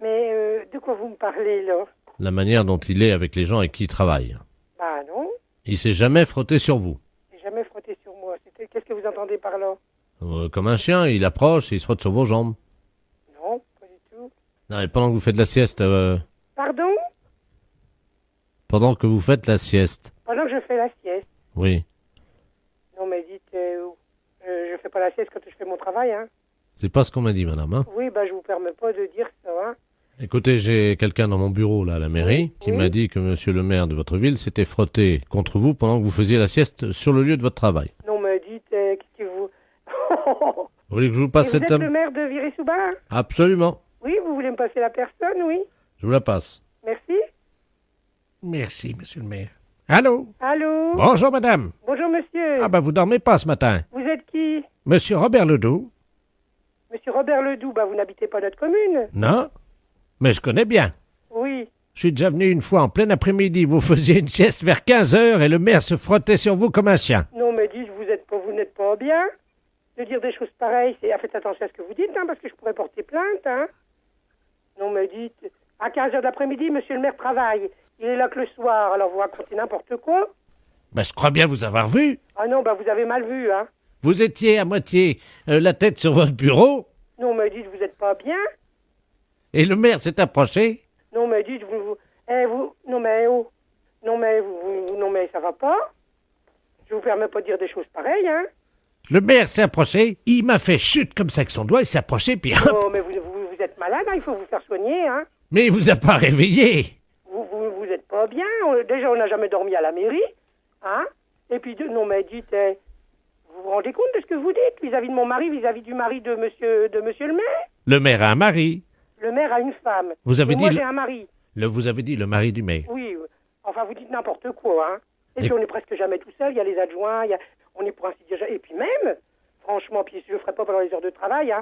S4: Mais de quoi vous me parlez, là?
S9: La manière dont il est avec les gens avec qui il travaille.
S4: Bah non.
S9: Il s'est jamais frotté sur vous.
S4: Il s'est jamais frotté sur moi. Qu'est-ce que vous entendez par là?
S9: Comme un chien, il approche et il se frotte sur vos jambes.
S4: Non, pas du tout.
S9: Non, et pendant que vous faites la sieste...
S4: Pardon?
S9: Pendant que vous faites la sieste.
S4: Pendant que je fais la sieste.
S9: Oui.
S4: Non, mais dites, je fais pas la sieste quand je fais mon travail, hein.
S9: C'est pas ce qu'on m'a dit, madame, hein.
S4: Oui, bah je vous permets pas de dire ça, hein.
S9: Écoutez, j'ai quelqu'un dans mon bureau, là, à la mairie, qui m'a dit que monsieur le maire de votre ville s'était frotté contre vous pendant que vous faisiez la sieste sur le lieu de votre travail.
S4: Non, mais dites, qu'est-ce que vous...
S9: Vous voulez que je vous passe
S10: Et vous
S9: cette...
S10: êtes le maire de Viry-sous-Bain?
S9: Absolument.
S10: Oui, vous voulez me passer la personne, oui.
S9: Je vous la passe.
S10: Merci.
S8: Merci, monsieur le maire. Allô?
S10: Allô?
S8: Bonjour, madame.
S10: Bonjour, monsieur.
S8: Ah, vous dormez pas ce matin.
S10: Vous êtes qui?
S8: Monsieur Robert Ledoux?
S10: Monsieur Robert Ledoux, vous n'habitez pas notre commune?
S8: Non, mais je connais bien.
S10: Oui.
S8: Je suis déjà venu une fois en plein après-midi. Vous faisiez une sieste vers 15h et le maire se frottait sur vous comme un chien.
S10: Non, mais dites, vous n'êtes pas bien. De dire des choses pareilles, faites attention à ce que vous dites, parce que je pourrais porter plainte, Non, mais dites, à 15h de l'après-midi, monsieur le maire travaille. Il est là que le soir, alors vous racontez n'importe quoi.
S8: Je crois bien vous avoir vu.
S10: Ah non, vous avez mal vu,
S8: Vous étiez à moitié la tête sur votre bureau.
S10: Non, mais dites, vous n'êtes pas bien.
S8: Et le maire s'est approché.
S10: Non, mais dites, non, mais ça va pas. Je vous permets pas de dire des choses pareilles,
S8: Le maire s'est approché, il m'a fait chute comme ça avec son doigt, il s'est approché, puis hop.
S10: Oh, mais vous êtes malade, il faut vous faire soigner,
S8: Mais il vous a pas réveillé.
S10: Vous êtes pas bien. Déjà, on n'a jamais dormi à la mairie, Et puis, non, mais dites, vous vous rendez compte de ce que vous dites vis-à-vis de mon mari, vis-à-vis du mari de monsieur le maire?
S8: Le maire a un mari.
S10: Le maire a une femme.
S8: Vous avez dit
S10: moi, j'ai un mari.
S8: Vous avez dit le mari du maire.
S10: Oui, enfin, vous dites n'importe quoi, Et puis, on est presque jamais tout seul. Il y a les adjoints, on est pour ainsi dire... Et puis même, franchement, puis je ne le ferai pas pendant les heures de travail,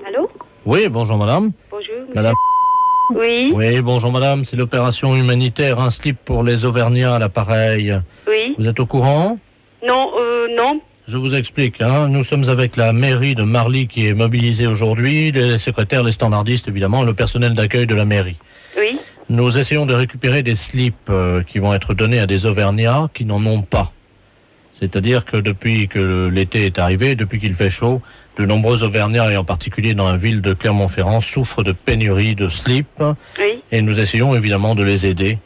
S5: Allô?
S11: Oui, bonjour madame.
S5: Bonjour.
S11: Madame.
S5: Oui.
S11: Oui, bonjour madame, c'est l'opération humanitaire, un slip pour les Auvergnats à l'appareil.
S5: Oui.
S11: Vous êtes au courant?
S5: Non, non.
S11: Je vous explique, nous sommes avec la mairie de Marly qui est mobilisée aujourd'hui, les secrétaires, les standardistes évidemment, le personnel d'accueil de la mairie.
S5: Oui.
S11: Nous essayons de récupérer des slips qui vont être donnés à des Auvergnats qui n'en ont pas. C'est-à-dire que depuis que l'été est arrivé, depuis qu'il fait chaud, de nombreux Auvergnats, et en particulier dans la ville de Clermont-Ferrand, souffrent de pénurie de slips.
S5: Oui.
S11: Et nous essayons évidemment de les aider.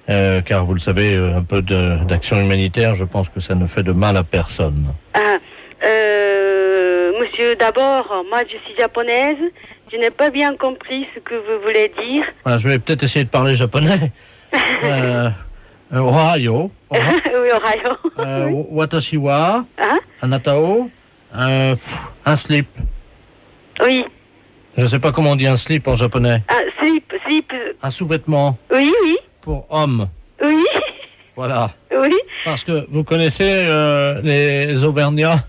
S11: Car vous le savez, un peu d'action humanitaire, je pense que ça ne fait de mal à personne.
S5: Monsieur, d'abord, moi je suis japonaise, je n'ai pas bien compris ce que vous voulez dire.
S11: Je vais peut-être essayer de parler japonais. Ohayo.
S5: Oui, Ohio.
S11: Watashi wa anata o un slip.
S5: Oui.
S11: Je ne sais pas comment on dit un slip en japonais.
S5: Slip.
S11: Un sous-vêtement.
S5: Oui.
S11: Pour homme.
S5: Oui.
S11: Voilà.
S5: Oui.
S11: Parce que vous connaissez les Auvergnats?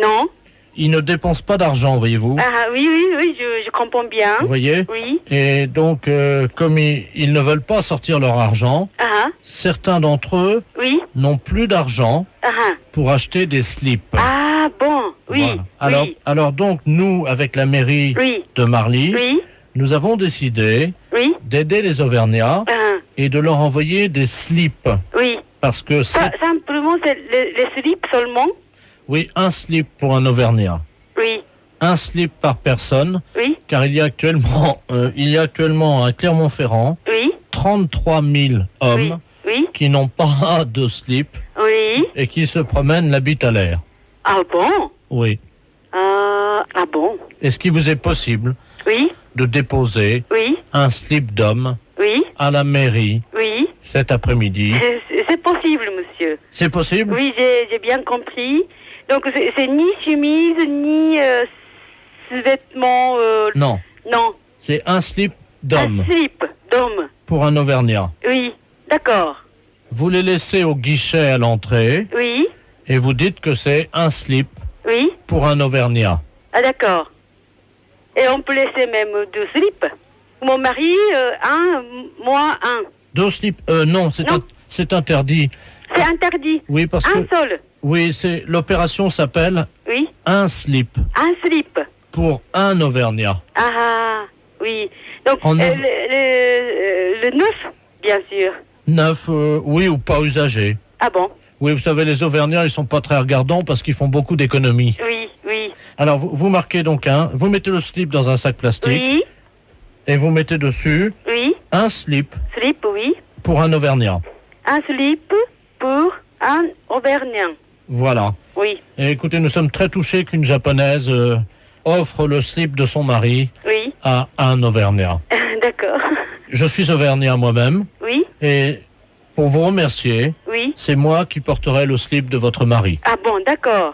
S5: Non.
S11: Ils ne dépensent pas d'argent, voyez-vous.
S5: Oui, je comprends bien.
S11: Vous voyez?
S5: Oui.
S11: Et donc, comme ils ne veulent pas sortir leur argent, certains d'entre eux n'ont plus d'argent pour acheter des slips.
S5: Ah, bon, oui.
S11: Voilà. Alors donc, nous, avec la mairie de Marly, nous avons décidé d'aider les Auvergnats et de leur envoyer des slips.
S5: Oui.
S11: Parce que
S5: simplement, c'est les slips seulement?
S11: Oui, un slip pour un Auvergnat.
S5: Oui.
S11: Un slip par personne.
S5: Oui.
S11: Car il y a actuellement à Clermont-Ferrand 33 000 hommes qui n'ont pas de slip et qui se promènent la bite à l'air.
S5: Ah bon?
S11: Oui.
S5: Ah bon?
S11: Est-ce qu'il vous est possible de déposer un slip d'homme à la mairie cet après-midi?
S5: C'est possible, monsieur.
S11: C'est possible?
S5: Oui, j'ai bien compris. Donc, c'est ni chemise, ni vêtements...
S11: Non.
S5: Non.
S11: C'est un slip d'homme.
S5: Un slip d'homme.
S11: Pour un Auvergnat.
S5: Oui, d'accord.
S11: Vous les laissez au guichet à l'entrée.
S5: Oui.
S11: Et vous dites que c'est un slip pour un Auvergnat.
S5: Ah, d'accord. Et on peut laisser même 2 slips. Mon mari, moi, 1.
S11: 2 slips? Non, c'est interdit.
S5: C'est interdit?
S11: Oui, parce que...
S5: Un seul?
S11: Oui, l'opération s'appelle un slip.
S5: Un slip?
S11: Pour un Auvergnat.
S5: Oui. Donc, le 9, bien sûr.
S11: 9, oui, ou pas usagé.
S5: Ah bon?
S11: Oui, vous savez, les Auvergnats, ils sont pas très regardants parce qu'ils font beaucoup d'économies.
S5: Oui.
S11: Alors, vous marquez donc vous mettez le slip dans un sac plastique. Et vous mettez dessus un slip.
S5: Slip, oui.
S11: Pour un Auvergnat.
S5: Un slip pour un Auvergnat.
S11: Voilà.
S5: Oui.
S11: Et écoutez, nous sommes très touchés qu'une Japonaise offre le slip de son mari à un Auvergnat.
S5: D'accord.
S11: Je suis Auvergnat moi-même.
S5: Oui.
S11: Et pour vous remercier,
S5: oui,
S11: c'est moi qui porterai le slip de votre mari.
S5: Ah bon, d'accord.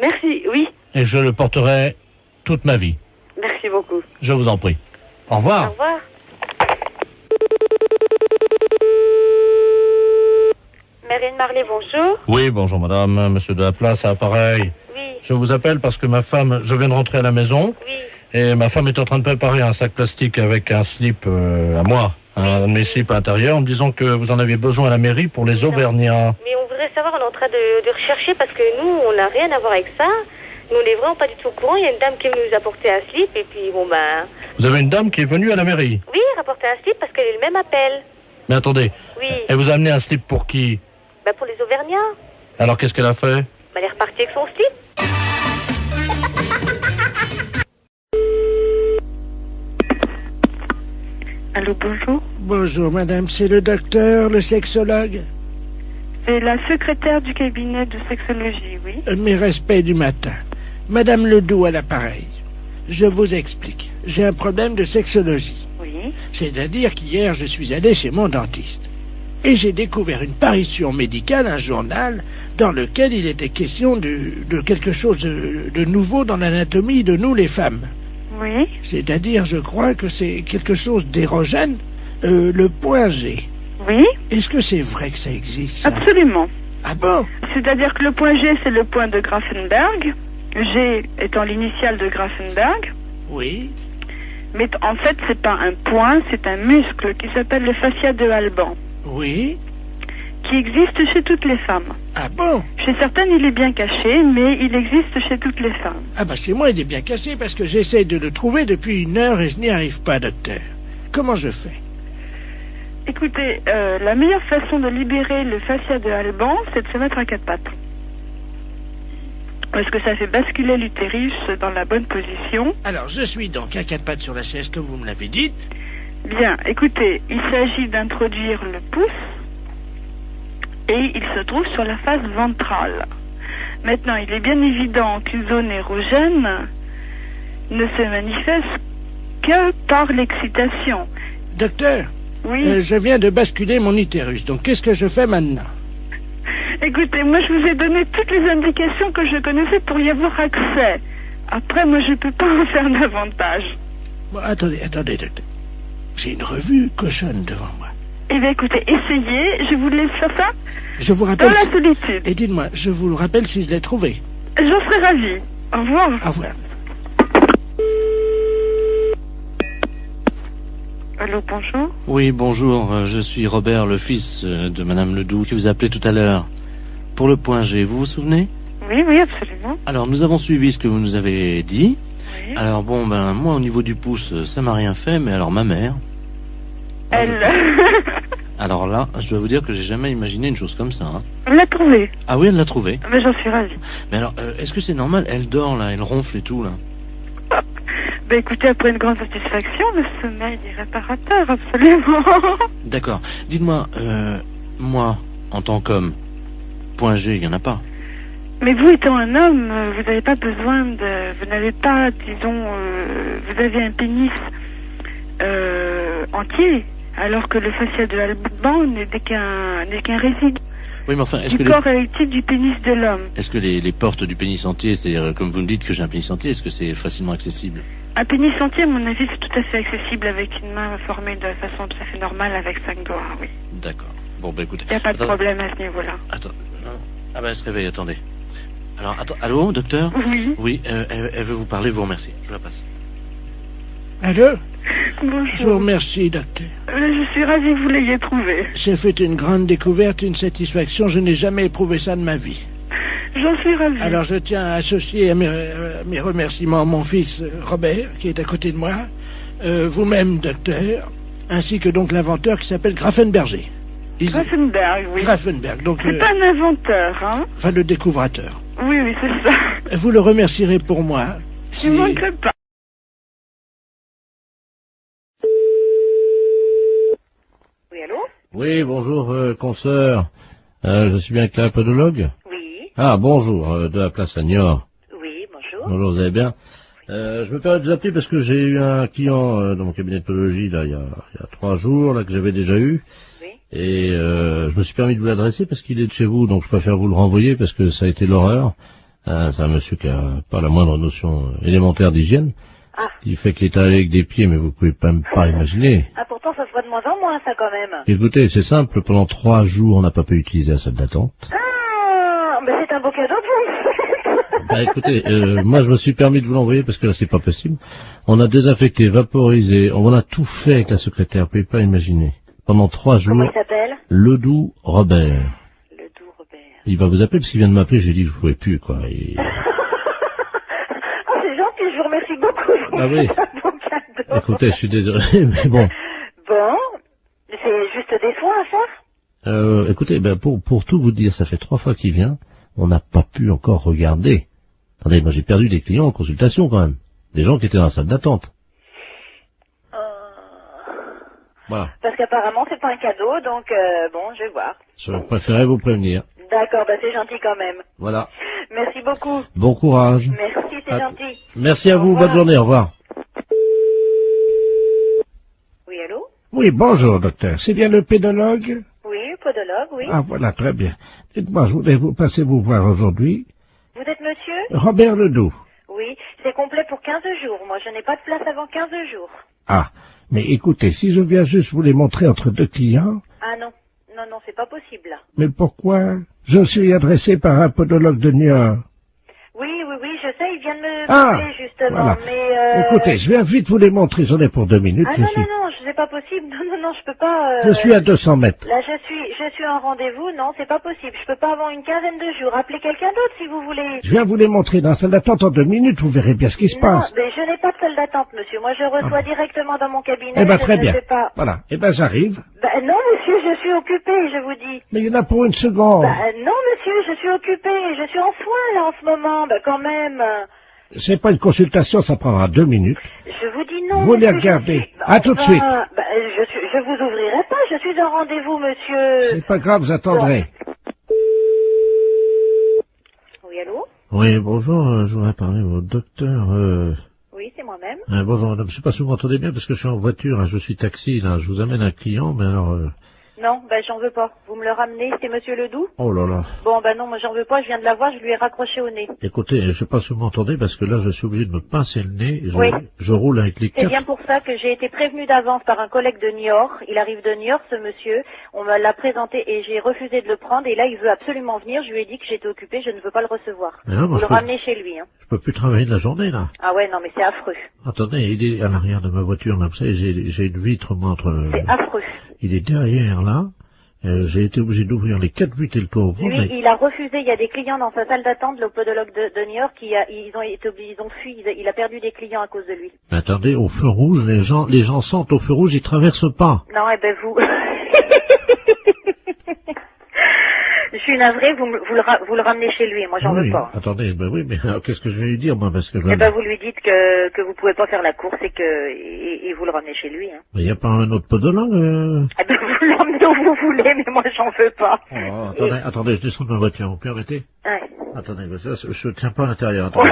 S5: Merci, oui.
S11: Et je le porterai toute ma vie.
S5: Merci beaucoup.
S11: Je vous en prie. Au revoir.
S5: Au revoir. Marine Marley, bonjour.
S11: Oui, bonjour madame, monsieur de la place, à l'appareil.
S5: Oui.
S11: Je vous appelle parce que ma femme, je viens de rentrer à la maison.
S5: Oui.
S11: Et ma femme est en train de préparer un sac plastique avec un slip à moi, un de mes slips à l'intérieur, en me disant que vous en aviez besoin à la mairie pour les Auvergnats.
S5: Mais on voudrait savoir, on est en train de rechercher parce que nous, on n'a rien à voir avec ça. Nous, on n'est vraiment pas du tout au courant. Il y a une dame qui nous a apporté un slip et puis bon ben...
S11: Vous avez une dame qui est venue à la mairie?
S5: Oui, rapporter un slip parce qu'elle est le même appel.
S11: Mais attendez,
S5: oui.
S11: Elle vous a amené un slip pour qui?
S5: Ben pour les Auvergnats.
S11: Alors qu'est-ce qu'elle a fait?
S5: Ben elle est repartie avec son slip.
S12: Allô, bonjour.
S3: Bonjour, madame. C'est le docteur, le sexologue?
S12: C'est la secrétaire du cabinet de sexologie, oui.
S3: Mes respects du matin. Madame Ledoux à l'appareil. Je vous explique. J'ai un problème de sexologie.
S12: Oui.
S3: C'est-à-dire qu'hier, je suis allé chez mon dentiste. Et j'ai découvert une parution médicale, un journal, dans lequel il était question de quelque chose de nouveau dans l'anatomie de nous, les femmes.
S12: Oui.
S3: C'est-à-dire, je crois que c'est quelque chose d'érogène, le point G.
S12: Oui.
S3: Est-ce que c'est vrai que ça existe, ça?
S12: Absolument.
S3: Ah bon?
S12: C'est-à-dire que le point G, c'est le point de Grafenberg. G étant l'initiale de Grafenberg.
S3: Oui.
S12: Mais en fait, c'est pas un point, c'est un muscle qui s'appelle le fascia de Alban.
S3: Oui.
S12: Qui existe chez toutes les femmes.
S3: Ah bon?
S12: Chez certaines, il est bien caché, mais il existe chez toutes les femmes.
S3: Ah bah chez moi, il est bien caché parce que j'essaie de le trouver depuis 1 heure et je n'y arrive pas, docteur. Comment je fais?
S12: Écoutez, la meilleure façon de libérer le fascia de Alban, c'est de se mettre à 4 pattes. Parce que ça fait basculer l'utérus dans la bonne position.
S3: Alors, je suis donc à 4 pattes sur la chaise, comme vous me l'avez dit.
S12: Bien, écoutez, il s'agit d'introduire le pouce et il se trouve sur la face ventrale. Maintenant, il est bien évident qu'une zone érogène ne se manifeste que par l'excitation.
S3: Docteur,
S12: oui.
S3: Je viens de basculer mon utérus, donc qu'est-ce que je fais maintenant?
S12: Écoutez, moi je vous ai donné toutes les indications que je connaissais pour y avoir accès. Après, moi je ne peux pas en faire davantage.
S3: Bon, attendez, docteur. J'ai une revue cochonne devant moi.
S12: Eh bien écoutez, essayez, je vous laisse faire ça.
S3: Je vous rappelle...
S12: Dans la solitude.
S3: Et dites-moi, je vous le rappelle si je l'ai trouvé.
S12: J'en serais ravie. Au revoir.
S3: Au revoir.
S12: Allô, bonjour.
S11: Oui, bonjour, je suis Robert, le fils de Madame Ledoux, qui vous a appelé tout à l'heure. Pour le point G, vous vous souvenez?
S12: Oui, oui, absolument.
S11: Alors, nous avons suivi ce que vous nous avez dit.
S12: Oui.
S11: Alors, bon, ben, moi, au niveau du pouce, ça m'a rien fait, mais alors, ma mère... Alors là, je dois vous dire que j'ai jamais imaginé une chose comme ça. Hein.
S12: Elle l'a trouvé.
S11: Ah oui, elle l'a trouvé.
S12: Mais j'en suis ravie.
S11: Mais alors, est-ce que c'est normal? Elle dort, là, elle ronfle et tout, là.
S12: Ben écoutez, après une grande satisfaction, le sommeil est réparateur, absolument.
S11: D'accord. Dites-moi, moi, en tant qu'homme, point G, il n'y en a pas.
S12: Mais vous étant un homme, vous n'avez pas besoin de... Vous n'avez pas, disons... vous avez un pénis entier, alors que le fascia de Alban n'est qu'un résidu.
S11: Oui, mais enfin, est-ce
S12: du
S11: que
S12: corps érectile du pénis de l'homme.
S11: Est-ce que les portes du pénis entier, c'est-à-dire, comme vous me dites que j'ai un pénis entier, est-ce que c'est facilement accessible?
S12: Un pénis entier, à mon avis, c'est tout à fait accessible avec une main formée de façon tout à fait normale avec 5 doigts, oui.
S11: D'accord. Bon, bah écoutez...
S12: Il n'y a pas de problème à ce niveau-là.
S11: Attends, non. Ah bah elle se réveille, attendez. Alors, attends, allô, docteur?
S12: Oui.
S11: Oui, elle veut vous parler, vous remercie. Je la passe.
S3: Allô?
S12: Bonjour.
S3: Je vous remercie, docteur.
S12: Je suis ravie que vous l'ayez trouvé.
S3: J'ai fait une grande découverte, une satisfaction. Je n'ai jamais éprouvé ça de ma vie.
S12: J'en suis ravie.
S3: Alors je tiens à associer à mes remerciements mon fils Robert, qui est à côté de moi, vous-même, docteur, ainsi que donc l'inventeur qui s'appelle Grafenberger.
S12: Grafenberg, oui.
S3: Grafenberg, donc...
S12: C'est pas un inventeur, hein?
S3: Enfin, le découvrateur.
S12: Oui, oui, c'est ça.
S3: Vous le remercierez pour moi.
S12: Je ne manquerai pas.
S5: Oui, allô?
S9: Oui, bonjour, consoeur. Je suis bien avec la podologue?
S5: Oui.
S9: Ah, bonjour, de la place Agnor.
S5: Oui, bonjour.
S9: Bonjour, vous allez bien? Je me permets de vous appeler parce que j'ai eu un client dans mon cabinet de podologie, là, il y a 3 jours, là, que j'avais déjà eu.
S5: Oui.
S11: Et je me suis permis de vous l'adresser parce qu'il est de chez vous, donc je préfère vous le renvoyer parce que ça a été l'horreur. C'est un monsieur qui a pas la moindre notion élémentaire d'hygiène.
S13: Ah.
S11: Il fait qu'il est allé avec des pieds, mais vous pouvez même pas imaginer.
S13: Ah, pourtant, ça se voit de moins en moins, ça, quand même.
S11: Écoutez, c'est simple, pendant 3 jours, on n'a pas pu utiliser la salle d'attente.
S13: Ah, mais c'est un beau cadeau pour vous.
S11: Bah écoutez, moi je me suis permis de vous l'envoyer parce que là c'est pas possible. On a désinfecté, vaporisé, on a tout fait avec la secrétaire, vous pouvez pas imaginer. Pendant 3 jours.
S13: Comment il s'appelle?
S11: Ledoux Robert.
S13: Ledoux Robert.
S11: Il va vous appeler parce qu'il vient de m'appeler, j'ai dit que je pouvais plus, quoi. Et...
S13: Oh, c'est gentil, je vous remercie beaucoup.
S11: Ah oui.
S13: C'est un beau cadeau.
S11: Écoutez, je suis désolé, mais bon.
S13: Bon, c'est juste des soins à faire?
S11: Écoutez, ben pour tout vous dire, ça fait 3 fois qu'il vient, on n'a pas pu encore regarder. Attendez, moi j'ai perdu des clients en consultation quand même. Des gens qui étaient dans la salle d'attente. Voilà.
S13: Parce qu'apparemment c'est pas un cadeau, donc bon, je vais voir.
S11: Je préférais vous prévenir.
S13: D'accord, bah c'est gentil quand même.
S11: Voilà.
S13: Merci beaucoup.
S11: Bon courage.
S13: Merci, c'est gentil.
S11: Merci à vous, bonne journée, au revoir.
S13: Oui, allô?
S14: Oui, bonjour, docteur. C'est bien le pédologue?
S13: Oui, podologue, oui.
S14: Ah, voilà, très bien. Dites-moi, je voulais vous passer vous voir aujourd'hui.
S13: Vous êtes monsieur?
S14: Robert Ledoux.
S13: Oui, c'est complet pour 15 jours. Moi, je n'ai pas de place avant 15 jours.
S14: Ah, mais écoutez, si je viens juste vous les montrer entre 2 clients...
S13: Ah non, non, c'est pas possible, là.
S14: Mais pourquoi? Je suis adressé par un podologue de Niort.
S13: Oui, je sais, il vient de me
S14: Ah,
S13: parler, justement,
S14: voilà.
S13: mais...
S14: Écoutez, je viens vite vous les montrer, j'en ai pour 2 minutes.
S13: Ah non, c'est pas possible. Non, je peux pas...
S14: Je suis à 200 mètres.
S13: Là, je suis en rendez-vous. Non, c'est pas possible. Je peux pas avant une quinzaine de jours. Appelez quelqu'un d'autre, si vous voulez.
S14: Je viens vous les montrer dans la salle d'attente en 2 minutes, vous verrez bien ce qui se passe.
S13: Non, mais je n'ai pas de salle d'attente, monsieur. Moi, je reçois directement dans mon cabinet.
S14: Eh ben, très bien.
S13: Je ne sais pas.
S14: Voilà. Eh ben, j'arrive.
S13: Non, monsieur, je suis occupée, je vous dis.
S14: Mais il y en a pour 1 seconde.
S13: Non, monsieur, je suis occupée. Je suis en soins, là, en ce moment. Quand même.
S14: C'est pas une consultation, ça prendra 2 minutes.
S13: Je vous dis non.
S14: Vous les regardez. À tout de suite.
S13: Je vous ouvrirai pas. Je suis en rendez-vous, monsieur.
S14: C'est pas grave, vous attendrez.
S13: Oui, allô?
S11: Oui, bonjour, je voudrais parler au docteur...
S13: Oui, c'est moi-même.
S11: Bonjour madame, je sais pas si vous m'entendez bien parce que je suis en voiture, je suis taxi, là, je vous amène un client, mais alors...
S13: Non, j'en veux pas. Vous me le ramenez, c'est monsieur Ledoux?
S11: Oh là là.
S13: Bon, non, moi j'en veux pas, je viens de la voir, je lui ai raccroché au nez.
S11: Écoutez, je sais pas si vous m'entendez parce que là je suis obligé de me pincer le nez, je roule avec les 4...
S13: C'est bien pour ça que j'ai été prévenue d'avance par un collègue de Niort. Il arrive de Niort, ce monsieur. On me l'a présenté et j'ai refusé de le prendre et là il veut absolument venir. Je lui ai dit que j'étais occupée, je ne veux pas le recevoir. Vous le ramenez chez lui, hein.
S11: Je peux plus travailler de la journée, là.
S13: Ah ouais, non, mais c'est affreux.
S11: Attendez, il est à l'arrière de ma voiture, là, vous savez, j'ai une vitre, moi, entre...
S13: C'est affreux.
S11: Il est derrière, là. J'ai été obligé d'ouvrir les 4 vitres et le toit ouvert.
S13: Lui, il a refusé. Il y a des clients dans sa salle d'attente, le podologue de New York, ils ont fui. Il a perdu des clients à cause de lui.
S11: Mais attendez, au feu rouge, les gens sentent au feu rouge, ils traversent pas.
S13: Non, vous. Je suis navrée, vous le ramenez chez lui. Moi, j'en veux pas.
S11: Attendez, oui, mais qu'est-ce que je vais lui dire, moi, parce que...
S13: vous lui dites que vous pouvez pas faire la course et vous le ramenez chez lui, hein.
S11: Mais il n'y a pas un autre podologue
S13: vous l'emmenez où vous voulez, mais moi, j'en veux pas.
S11: Oh, attendez, je descends de ma voiture, vous permettez?
S13: Ouais.
S11: Attendez, je tiens pas à l'intérieur, attendez.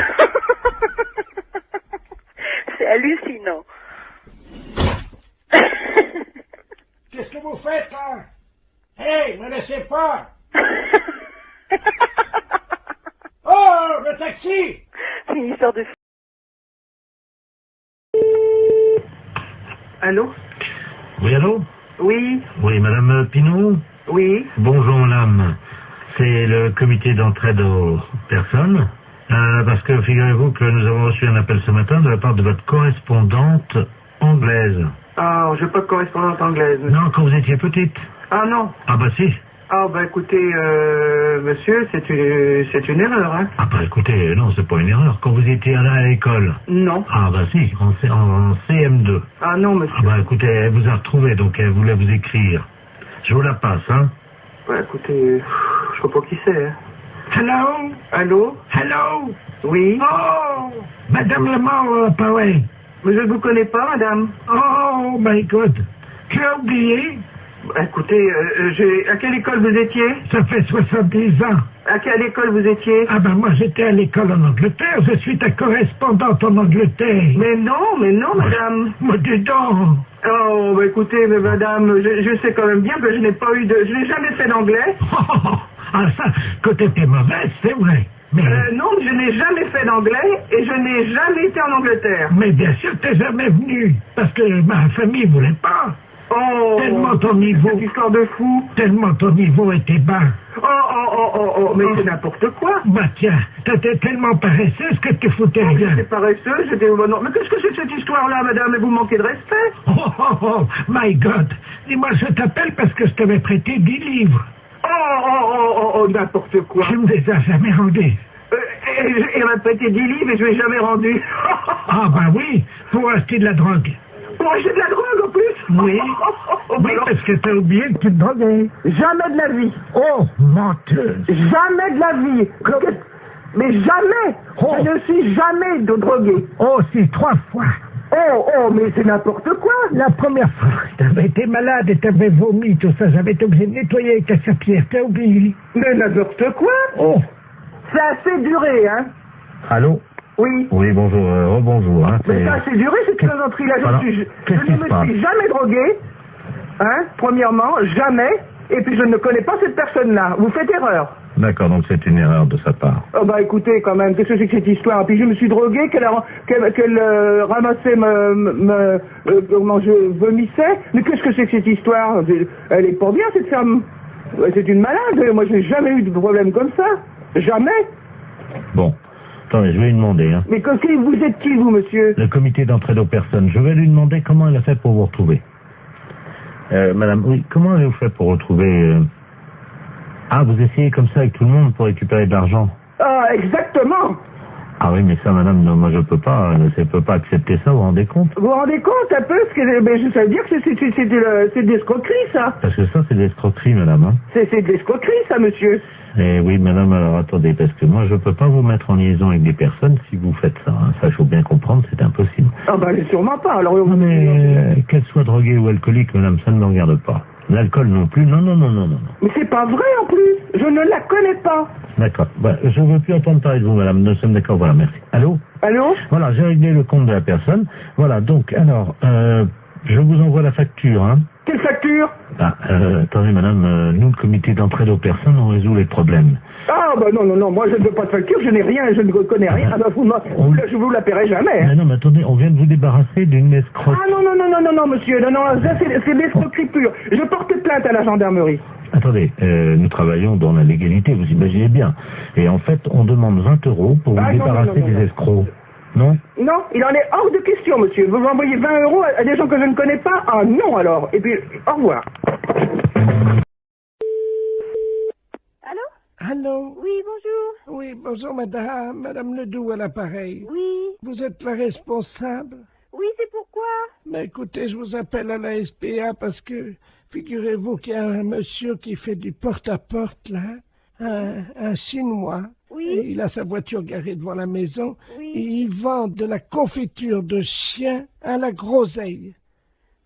S13: C'est hallucinant.
S14: Qu'est-ce que vous faites, là? Hey, me laissez pas! Oh, le taxi!
S13: C'est une histoire de...
S15: Allô?
S2: Oui, allô?
S15: Oui.
S2: Oui, madame Pinault?
S15: Oui.
S2: Bonjour, madame. C'est le comité d'entraide aux personnes. Parce que figurez-vous que nous avons reçu un appel ce matin de la part de votre correspondante anglaise.
S15: Ah, j'ai pas de correspondante anglaise.
S2: Non, quand vous étiez petite.
S15: Ah non.
S2: Ah bah si.
S15: Ah bah écoutez, monsieur, c'est une erreur, hein.
S2: Ah bah écoutez, non, c'est pas une erreur. Quand vous étiez allé à l'école.
S15: Non.
S2: Ah bah si, en CM2.
S15: Ah non, monsieur.
S2: Ah bah écoutez, elle vous a retrouvé, donc elle voulait vous écrire. Je vous la passe, hein.
S15: Bah écoutez, je sais pas qui c'est, hein.
S14: Hello?
S15: Allô?
S14: Hello?
S15: Oui.
S14: Oh! Madame Lemort, pareil.
S15: Mais je ne vous connais pas, madame.
S14: Oh my God. Tu as oublié?
S15: Écoutez, à quelle école vous étiez?
S14: Ça fait 70 ans.
S15: À quelle école vous étiez?
S14: Ah ben moi j'étais à l'école en Angleterre, je suis ta correspondante en Angleterre.
S15: Mais non, madame.
S14: Mais dis donc.
S15: Oh, bah écoutez, mais madame, je sais quand même bien que je n'ai jamais fait d'anglais.
S14: Ah ça, que t'étais mauvaise, c'est vrai. Mais...
S15: non, je n'ai jamais fait d'anglais et je n'ai jamais été en Angleterre.
S14: Mais bien sûr, t'es jamais venu, parce que ma famille voulait pas.
S15: Oh,
S14: tellement ton niveau...
S15: Cette histoire de fou.
S14: Tellement ton niveau était bas.
S15: Mais c'est n'importe quoi.
S14: Bah tiens, t'étais tellement paresseuse que tu foutais rien.
S15: J'étais paresseuse, j'étais... Non, mais qu'est-ce que c'est que cette histoire-là, madame? Vous manquez de respect.
S14: Oh, my God. Dis-moi, je t'appelle parce que je t'avais prêté 10 livres.
S15: N'importe quoi.
S14: Tu me les as jamais rendus.
S15: Il m'a prêté 10 livres et je ne l'ai jamais rendu.
S14: Ah bah oui, pour acheter de la drogue.
S15: Pour acheter de la drogue en plus?
S14: Oui. Oui, parce que t'as oublié que tu te droguais.
S15: Jamais de la vie.
S14: Oh, menteuse.
S15: Jamais de la vie. Mais jamais. Je ne suis jamais de drogué.
S14: Oh, si, 3 fois.
S15: Mais c'est n'importe quoi.
S14: La première fois, t'avais été malade et t'avais vomi, tout ça, j'avais été obligé de nettoyer avec ta serpillère, t'as oublié.
S15: Mais n'importe quoi.
S14: Oh.
S15: C'est assez duré, hein.
S2: Allô?
S15: Oui.
S2: Oui, bonjour, rebonjour. Hein,
S15: mais ça, c'est duré, cette plaisanterie-là. Je ne me suis jamais drogué, hein, premièrement, jamais, et puis je ne connais pas cette personne-là. Vous faites erreur.
S2: D'accord, donc c'est une erreur de sa part.
S15: Oh bah écoutez, quand même, qu'est-ce que c'est que cette histoire? Puis je me suis drogué, qu'elle ramassait comment je vomissais. Mais qu'est-ce que c'est que cette histoire? Elle est pas bien, cette femme. C'est une malade. Moi, je n'ai jamais eu de problème comme ça. Jamais.
S2: Bon. Attendez, je vais lui demander. Hein.
S15: Mais vous êtes qui, vous, monsieur?
S2: Le comité d'entraide aux personnes. Je vais lui demander comment elle a fait pour vous retrouver. Madame, oui, comment avez-vous fait pour retrouver... Ah, vous essayez comme ça avec tout le monde pour récupérer de l'argent?
S15: Ah, exactement.
S2: Ah oui, mais ça, madame, non, moi je peux pas accepter ça, vous vous rendez compte?
S15: Vous vous rendez compte un peu? Ça veut dire que c'est de l'escroquerie, ça.
S2: Parce que ça, c'est de l'escroquerie, madame. Hein.
S15: C'est de l'escroquerie, ça, monsieur.
S2: Eh oui, madame, alors attendez, parce que moi je peux pas vous mettre en liaison avec des personnes si vous faites ça. Hein. Ça, il faut bien comprendre, c'est impossible.
S15: Ah ben, sûrement pas. Alors,
S2: non, mais qu'elle soit droguée ou alcoolique, madame, ça ne me regarde pas. L'alcool non plus, non.
S15: Mais c'est pas vrai en plus, je ne la connais pas.
S2: D'accord, je ne veux plus entendre parler de vous, madame, nous sommes d'accord, voilà, merci. Allô? Voilà, j'ai réglé le compte de la personne. Voilà, donc, alors, je vous envoie la facture, hein.
S15: Quelle facture?
S2: Attendez, madame, nous, le comité d'entraide aux personnes, on résout les problèmes.
S15: Ah, non, moi je ne veux pas de facture, je n'ai rien, je ne connais rien. Je vous la paierai jamais. Hein.
S2: Mais attendez, on vient de vous débarrasser d'une escroque.
S15: Ah non, monsieur, ça c'est l'escroquerie pure. Je porte plainte à la gendarmerie.
S2: Attendez, nous travaillons dans la légalité, vous imaginez bien. Et en fait, on demande 20 € pour vous débarrasser des escrocs. Non?
S15: Non, il en est hors de question, monsieur. Vous envoyez 20 € à des gens que je ne connais pas? Ah non, alors. Et puis, au revoir.
S3: Allô?
S13: Oui, bonjour.
S3: Oui, bonjour, madame Ledoux à l'appareil.
S13: Oui.
S3: Vous êtes la responsable?
S13: Oui, c'est pourquoi?
S3: Mais écoutez, je vous appelle à la SPA parce que, figurez-vous qu'il y a un monsieur qui fait du porte-à-porte, là, un Chinois.
S13: Oui.
S3: Et il a sa voiture garée devant la maison.
S13: Oui.
S3: Et il vend de la confiture de chien à la groseille.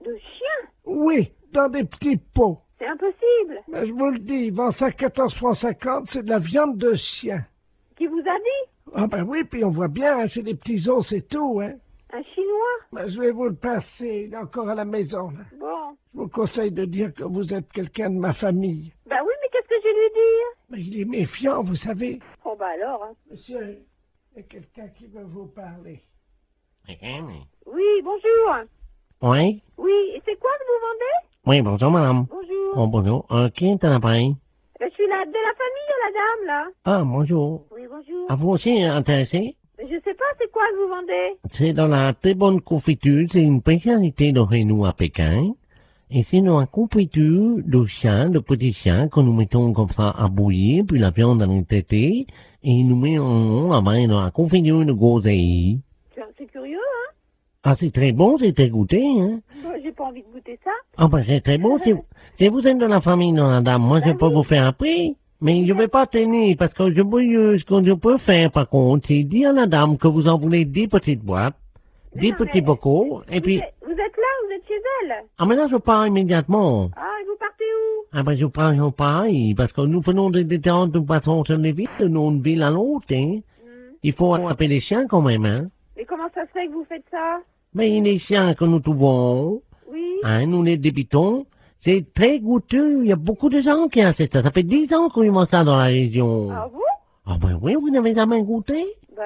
S13: De chien?
S3: Oui, dans des petits pots.
S13: C'est impossible.
S3: Mais je vous le dis, il vend ça 14,50 €, c'est de la viande de chien.
S13: Qui vous a dit?
S3: Ah ben oui, puis on voit bien, hein, c'est des petits os, c'est tout, hein.
S13: Un Chinois?
S3: Ben, je vais vous le passer, il est encore à la maison, là.
S13: Bon.
S3: Je vous conseille de dire que vous êtes quelqu'un de ma famille.
S13: Ben oui, mais qu'est-ce que je vais lui dire?
S3: Mais il est méfiant, vous savez.
S13: Oh ben alors, hein.
S3: Monsieur, il y a quelqu'un qui veut vous parler.
S13: Oui, bonjour.
S16: Oui?
S13: Oui, et c'est quoi que vous vendez?
S16: Oui, bonjour, madame.
S13: Bonjour.
S16: Oh, bonjour. Qui est à l'appareil?
S13: Je suis de la famille, la dame, là.
S16: Ah, bonjour.
S13: Oui, bonjour.
S16: À vous aussi intéressé?
S13: Je sais pas, c'est quoi que vous vendez?
S16: C'est dans la très bonne confiture, c'est une spécialité de Renault à Pékin. Et c'est dans la confiture de chien, de petits chiens, que nous mettons comme ça à bouillir, puis la viande à traiter, et nous mettons la main dans la confiture de groseille.
S13: C'est curieux, hein?
S16: Ah, c'est très bon, c'est très goûté, hein?
S13: J'ai pas envie de goûter ça.
S16: Ah, ben, c'est très bon, si vous êtes de la famille, non, madame, moi, je peux vous faire un prix. Mais je vais pas tenir, parce que ce que je peux faire, par contre, c'est dire à la dame que vous en voulez 10 petites boîtes. 10 petits bocaux, et puis...
S17: Vous êtes là, vous êtes chez elle?
S16: Ah, mais là, je pars immédiatement.
S17: Ah, et vous partez où?
S16: Ah, ben, je pars pareil, parce que nous venons de détendre, nous passons sur les villes, d'une ville à l'autre, hein. Il faut attraper les chiens quand même, hein.
S17: Mais comment ça se fait que vous faites ça?
S16: Mais les chiens que nous trouvons,
S17: oui.
S16: Hein, nous les débitons, c'est très goûteux. Il y a beaucoup de gens qui achètent ça. Ça fait 10 ans qu'on mange ça dans la région.
S17: Ah vous?
S16: Ah ben oui, vous n'avez jamais goûté?
S17: Ben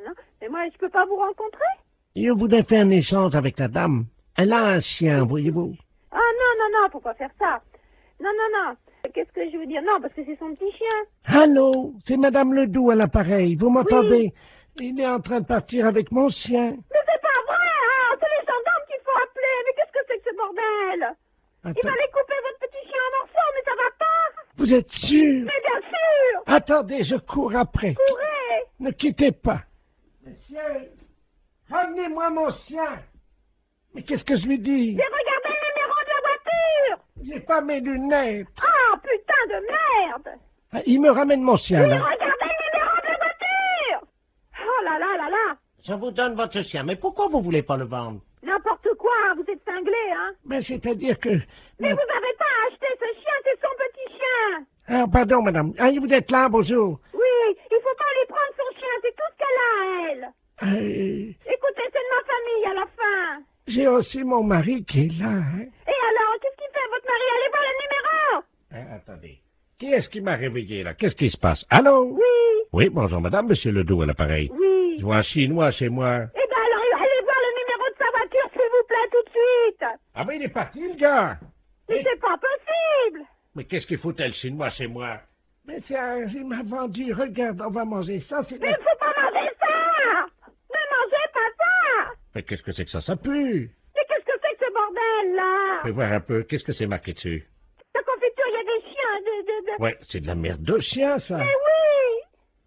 S17: non, mais moi je peux pas vous rencontrer?
S16: Je voudrais faire un échange avec la dame. Elle a un chien, voyez-vous.
S17: Ah non, faut pas faire ça. Non. Qu'est-ce que je veux dire? Non, parce que c'est son petit chien.
S14: Allô, c'est Madame Ledoux à l'appareil. Vous m'entendez? Oui. Il est en train de partir avec mon chien.
S17: Mais c'est pas vrai, hein! C'est les gendarmes qu'il faut appeler. Mais qu'est-ce que c'est que ce bordel? Il va aller couper votre petit chien en morceaux, mais ça va pas!
S14: Vous êtes sûr?
S17: Mais bien sûr!
S14: Attendez, je cours après.
S17: Courez!
S14: Ne quittez pas. Monsieur, ramenez-moi mon chien. Mais qu'est-ce que je lui dis?
S17: J'ai regardé le numéro de la voiture!
S14: J'ai pas mes lunettes.
S17: Ah, putain de merde!
S14: Ah, il me ramène mon chien, là.
S17: Regardez le numéro de la voiture! Oh là là!
S16: Je vous donne votre chien, mais pourquoi vous voulez pas le vendre?
S17: N'importe quoi, vous êtes cinglé, hein?
S14: Mais c'est-à-dire que...
S17: Mais vous n'avez pas acheté ce chien, c'est son petit chien!
S14: Ah, pardon, madame. Ah, vous êtes là, bonjour.
S17: Oui, il faut pas lui prendre son chien, c'est tout ce qu'elle a, elle! Écoutez, c'est de ma famille, à la fin!
S14: J'ai aussi mon mari qui est là, hein?
S17: Et alors, qu'est-ce qu'il fait, votre mari? Allez voir le numéro!
S14: Attendez. Qui est-ce qui m'a réveillé, là? Qu'est-ce qui se passe? Allô?
S17: Oui!
S14: Oui, bonjour, madame, monsieur Ledoux à l'appareil.
S17: Oui!
S14: Je vois un Chinois chez moi.
S17: Eh ben alors, allez voir le numéro de sa voiture, s'il vous plaît, tout de suite!
S14: Ah ben, il est parti, le gars!
S17: Mais c'est pas possible!
S14: Mais qu'est-ce qu'il foutait, le Chinois, chez moi? Mais tiens, il m'a vendu, regarde, on va manger ça, c'est...
S17: Mais il faut pas manger ça! Ne mangez pas ça!
S14: Mais qu'est-ce que c'est que ça pue?
S17: Mais qu'est-ce que c'est que ce bordel, là?
S14: Fais voir un peu, qu'est-ce que c'est marqué dessus?
S17: La confiture, il y a des chiens,
S14: Ouais, c'est de la merde de chien, ça!
S17: Mais oui!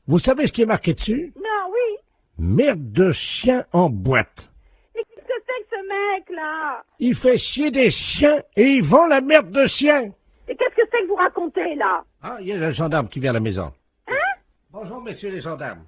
S14: Vous savez ce qui est marqué dessus?
S17: Non, oui!
S14: Merde de chien en boîte.
S17: Mais qu'est-ce que c'est que ce mec-là?
S14: Il fait chier des chiens et il vend la merde de chien!
S17: Et qu'est-ce que c'est que vous racontez, là?
S14: Ah, il y a le gendarme qui vient à la maison.
S17: Hein?
S14: Bonjour, messieurs les gendarmes.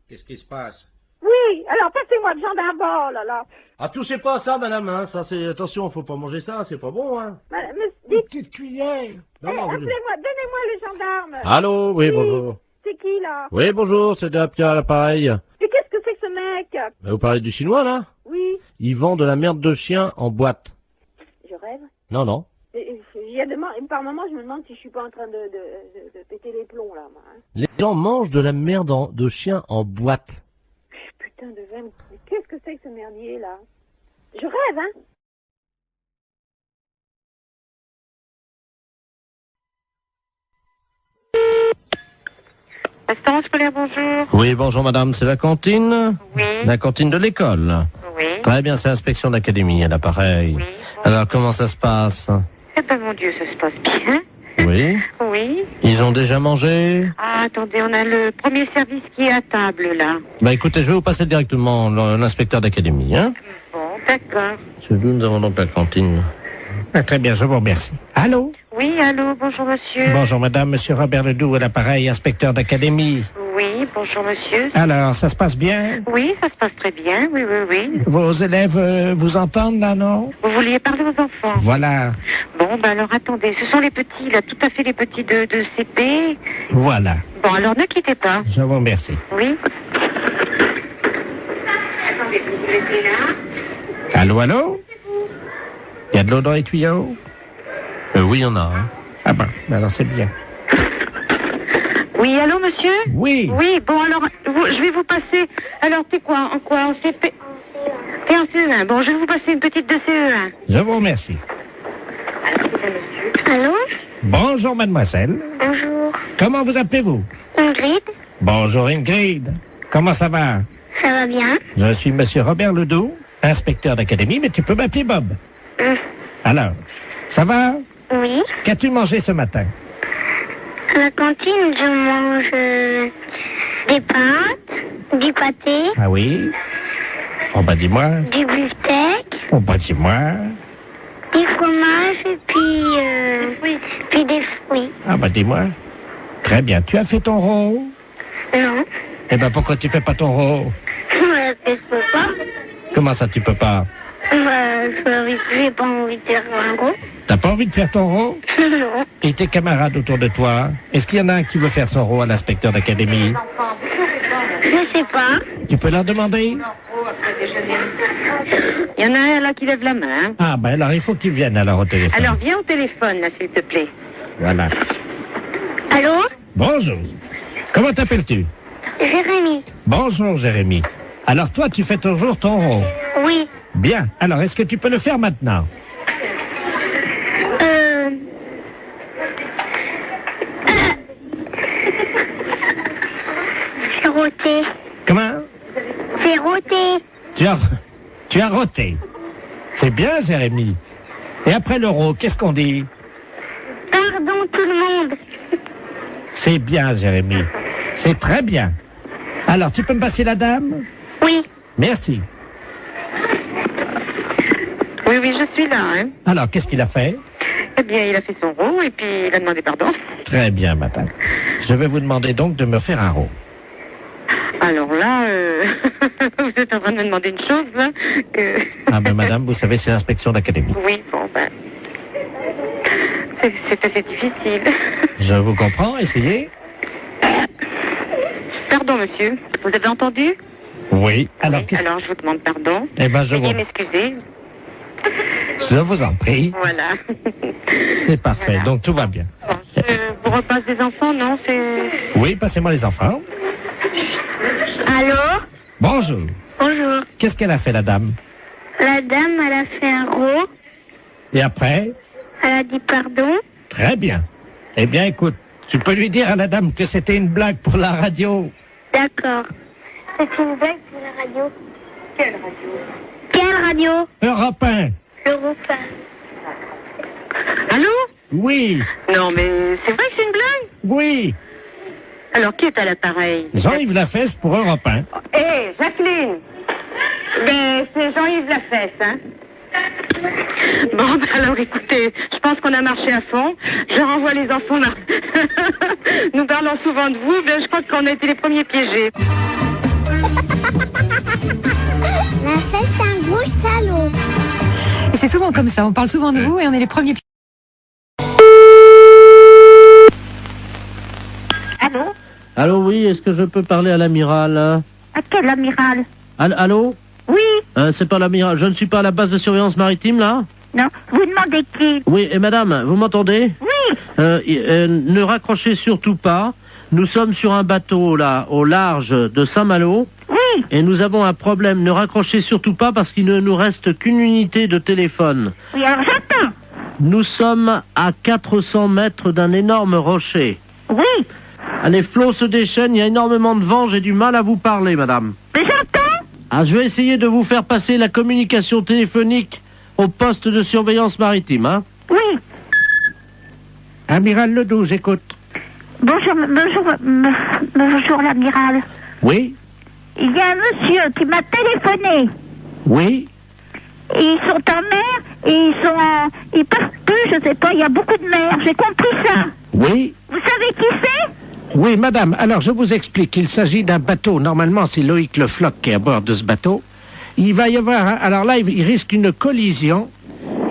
S14: Qu'est-ce qui se passe?
S17: Oui, alors passez-moi le gendarme, oh là là.
S9: Ah, touchez pas à ça, madame, hein. Ça, c'est... Attention, faut pas manger ça, c'est pas bon, hein.
S17: Mais
S14: dites... Une petite cuillère.
S9: Non,
S17: appelez-moi, donnez-moi le gendarme.
S9: Allô? Oui, bonjour.
S17: C'est qui, là?
S9: Oui, bonjour, c'est Pierre à l'appareil.
S17: Mais qu'est-ce que c'est que ce mec?
S9: Vous parlez du chinois, là?
S17: Oui.
S9: Il vend de la merde de chien en boîte.
S17: Je rêve?
S9: Non.
S17: Par moment, je me demande si je suis pas en train de péter les plombs, là, moi. Hein.
S9: Les gens mangent de la merde de chien en boîte.
S17: Putain de veine. Mais qu'est-ce que c'est que ce merdier, là? Je rêve, hein?
S18: Restaurant scolaire, bonjour.
S11: Oui, bonjour madame, c'est la cantine?
S18: Oui.
S11: La cantine de l'école?
S18: Oui.
S11: Très bien, c'est l'inspection d'académie à l'appareil.
S18: Oui.
S11: Alors, comment ça se passe?
S18: Eh ben, mon Dieu, ça se passe bien.
S11: Oui.
S18: Oui.
S11: Ils ont déjà mangé?
S18: Ah, attendez, on a le premier service qui est à table, là.
S11: Bah écoutez, je vais vous passer directement l'inspecteur d'académie, hein?
S18: Bon, d'accord.
S11: C'est d'où nous avons donc la cantine.
S14: Ah, très bien, je vous remercie. Allô?
S18: Oui, allô, bonjour monsieur.
S14: Bonjour madame, monsieur Robert Ledoux à l'appareil, inspecteur d'académie.
S18: Oui, bonjour monsieur.
S14: Alors, ça se passe bien?
S18: Oui, ça se passe très bien, oui.
S14: Vos élèves vous entendent là, non?
S18: Vous vouliez parler aux enfants?
S14: Voilà.
S18: Bon, ben alors attendez, ce sont les petits, là, tout à fait les petits de CP.
S14: Voilà.
S18: Bon, alors ne quittez pas.
S14: Je vous remercie.
S18: Oui. Attendez, vous laissez là.
S14: Allô? Il y a de l'eau dans les tuyaux?
S11: Oui, il y en a. Hein.
S14: Ah ben alors c'est bien.
S18: Oui, allô, monsieur?
S14: Oui.
S18: Oui, bon, alors, je vais vous passer... Alors, t'es quoi? En quoi? En CP? T'es en CE1. Bon, je vais vous passer une petite de CE1.
S14: Je vous remercie.
S18: Allô?
S14: Bonjour, mademoiselle.
S18: Bonjour.
S14: Comment vous appelez-vous?
S18: Ingrid.
S14: Bonjour, Ingrid. Comment ça va?
S18: Ça va bien.
S14: Je suis monsieur Robert Ledoux, inspecteur d'académie, mais tu peux m'appeler Bob. Alors, ça va?
S18: Oui.
S14: Qu'as-tu mangé ce matin?
S18: À la cantine, je mange des pâtes, du pâté.
S14: Ah oui? Oh bah dis-moi.
S18: Du beefsteak.
S14: Oh bah dis-moi.
S18: Du fromage et puis des fruits.
S14: Ah bah dis-moi. Très bien. Tu as fait ton rôle?
S18: Non.
S14: Eh ben pourquoi tu fais pas ton rôle?
S18: Je peux pas.
S11: Comment ça, tu peux pas?
S18: J'ai pas envie de faire un gros.
S11: T'as pas envie de faire ton rôle?
S18: Non.
S11: Et tes camarades autour de toi? Est-ce qu'il y en a un qui veut faire son rôle à l'inspecteur d'académie?
S18: Je sais pas.
S11: Tu peux leur demander?
S18: Il y en a un là qui lève la main.
S11: Ah, ben alors il faut qu'ils viennent alors au téléphone.
S18: Alors viens au téléphone, là, s'il te plaît.
S11: Voilà.
S18: Allô?
S11: Bonjour. Comment t'appelles-tu?
S18: Jérémy.
S11: Bonjour, Jérémy. Alors toi, tu fais toujours ton rôle?
S18: Oui.
S11: Bien. Alors, est-ce que tu peux le faire maintenant?
S18: J'ai roté.
S11: Comment?
S18: J'ai roté.
S11: Tu as roté. C'est bien, Jérémy. Et après l'euro, qu'est-ce qu'on dit?
S18: Pardon tout le monde.
S11: C'est bien, Jérémy. C'est très bien. Alors, tu peux me passer la dame?
S18: Oui.
S11: Merci.
S18: Oui, je suis là, hein.
S11: Alors, qu'est-ce qu'il a fait?
S18: Eh bien, il a fait son rond et puis il a demandé pardon.
S11: Très bien, madame. Je vais vous demander donc de me faire un rond.
S18: Alors là, vous êtes en train de me demander une chose, là.
S11: Ah ben, madame, vous savez, c'est l'inspection d'académie.
S18: Oui, bon, ben... C'est assez difficile.
S11: Je vous comprends, essayez.
S18: Pardon, monsieur. Vous avez entendu?
S11: Oui. Alors,
S18: alors je vous demande pardon.
S11: Eh ben,
S18: Veuillez m'excuser.
S11: Je vous en prie.
S18: Voilà.
S11: C'est parfait, voilà. Donc tout va bien.
S18: Bon, je vous repasse des enfants, non?
S11: Oui, passez-moi les enfants.
S18: Allô?
S11: Bonjour.
S18: Bonjour.
S11: Qu'est-ce qu'elle a fait, la dame?
S18: La dame, elle a fait un rot.
S11: Et après?
S18: Elle a dit pardon.
S11: Très bien. Eh bien, écoute, tu peux lui dire à la dame que c'était une blague pour la radio.
S18: D'accord. C'est une blague pour la radio. Quelle radio? Quelle radio?
S11: Europe 1.
S18: Europe 1. Allô?
S11: Oui.
S18: Non, mais c'est vrai que c'est une blague?
S11: Oui.
S18: Alors, qui est à l'appareil?
S11: Jean-Yves Lafesse pour Europe 1.
S18: Hé, Jacqueline! Ben, c'est Jean-Yves Lafesse, hein? Bon, ben alors écoutez, je pense qu'on a marché à fond. Je renvoie les enfants là. Nous parlons souvent de vous, mais je crois qu'on a été les premiers piégés.
S17: Lafesse, c'est un gros salaud.
S19: Et c'est souvent comme ça, on parle souvent de vous et on est les premiers piégés.
S18: Allô?
S9: Allô, oui, est-ce que je peux parler à l'amiral?
S18: À quel amiral?
S9: Allô?
S18: Oui.
S9: C'est pas l'amiral. Je ne suis pas à la base de surveillance maritime, là?
S18: Non. Vous demandez qui?
S9: Oui, et madame, vous m'entendez?
S18: Oui.
S9: Ne raccrochez surtout pas. Nous sommes sur un bateau, là, au large de Saint-Malo.
S18: Oui.
S9: Et nous avons un problème. Ne raccrochez surtout pas parce qu'il ne nous reste qu'une unité de téléphone.
S18: Oui, alors j'attends.
S9: Nous sommes à 400 mètres d'un énorme rocher.
S18: Oui.
S9: Les flots se déchaînent, il y a énormément de vent, j'ai du mal à vous parler, madame.
S18: Mais j'entends.
S9: Ah, je vais essayer de vous faire passer la communication téléphonique au poste de surveillance maritime, hein?
S18: Oui.
S11: Amiral Ledoux, j'écoute.
S18: Bonjour l'amiral.
S9: Oui.
S18: Il y a un monsieur qui m'a téléphoné.
S9: Oui.
S18: Et ils sont en mer et ils passent plus, je sais pas, il y a beaucoup de mer, j'ai compris ça.
S9: Oui.
S18: Vous savez qui c'est?
S11: Oui, madame, alors je vous explique. Il s'agit d'un bateau. Normalement, c'est Loïc Le Floch qui est à bord de ce bateau. Il va y avoir... Alors là, il risque une collision.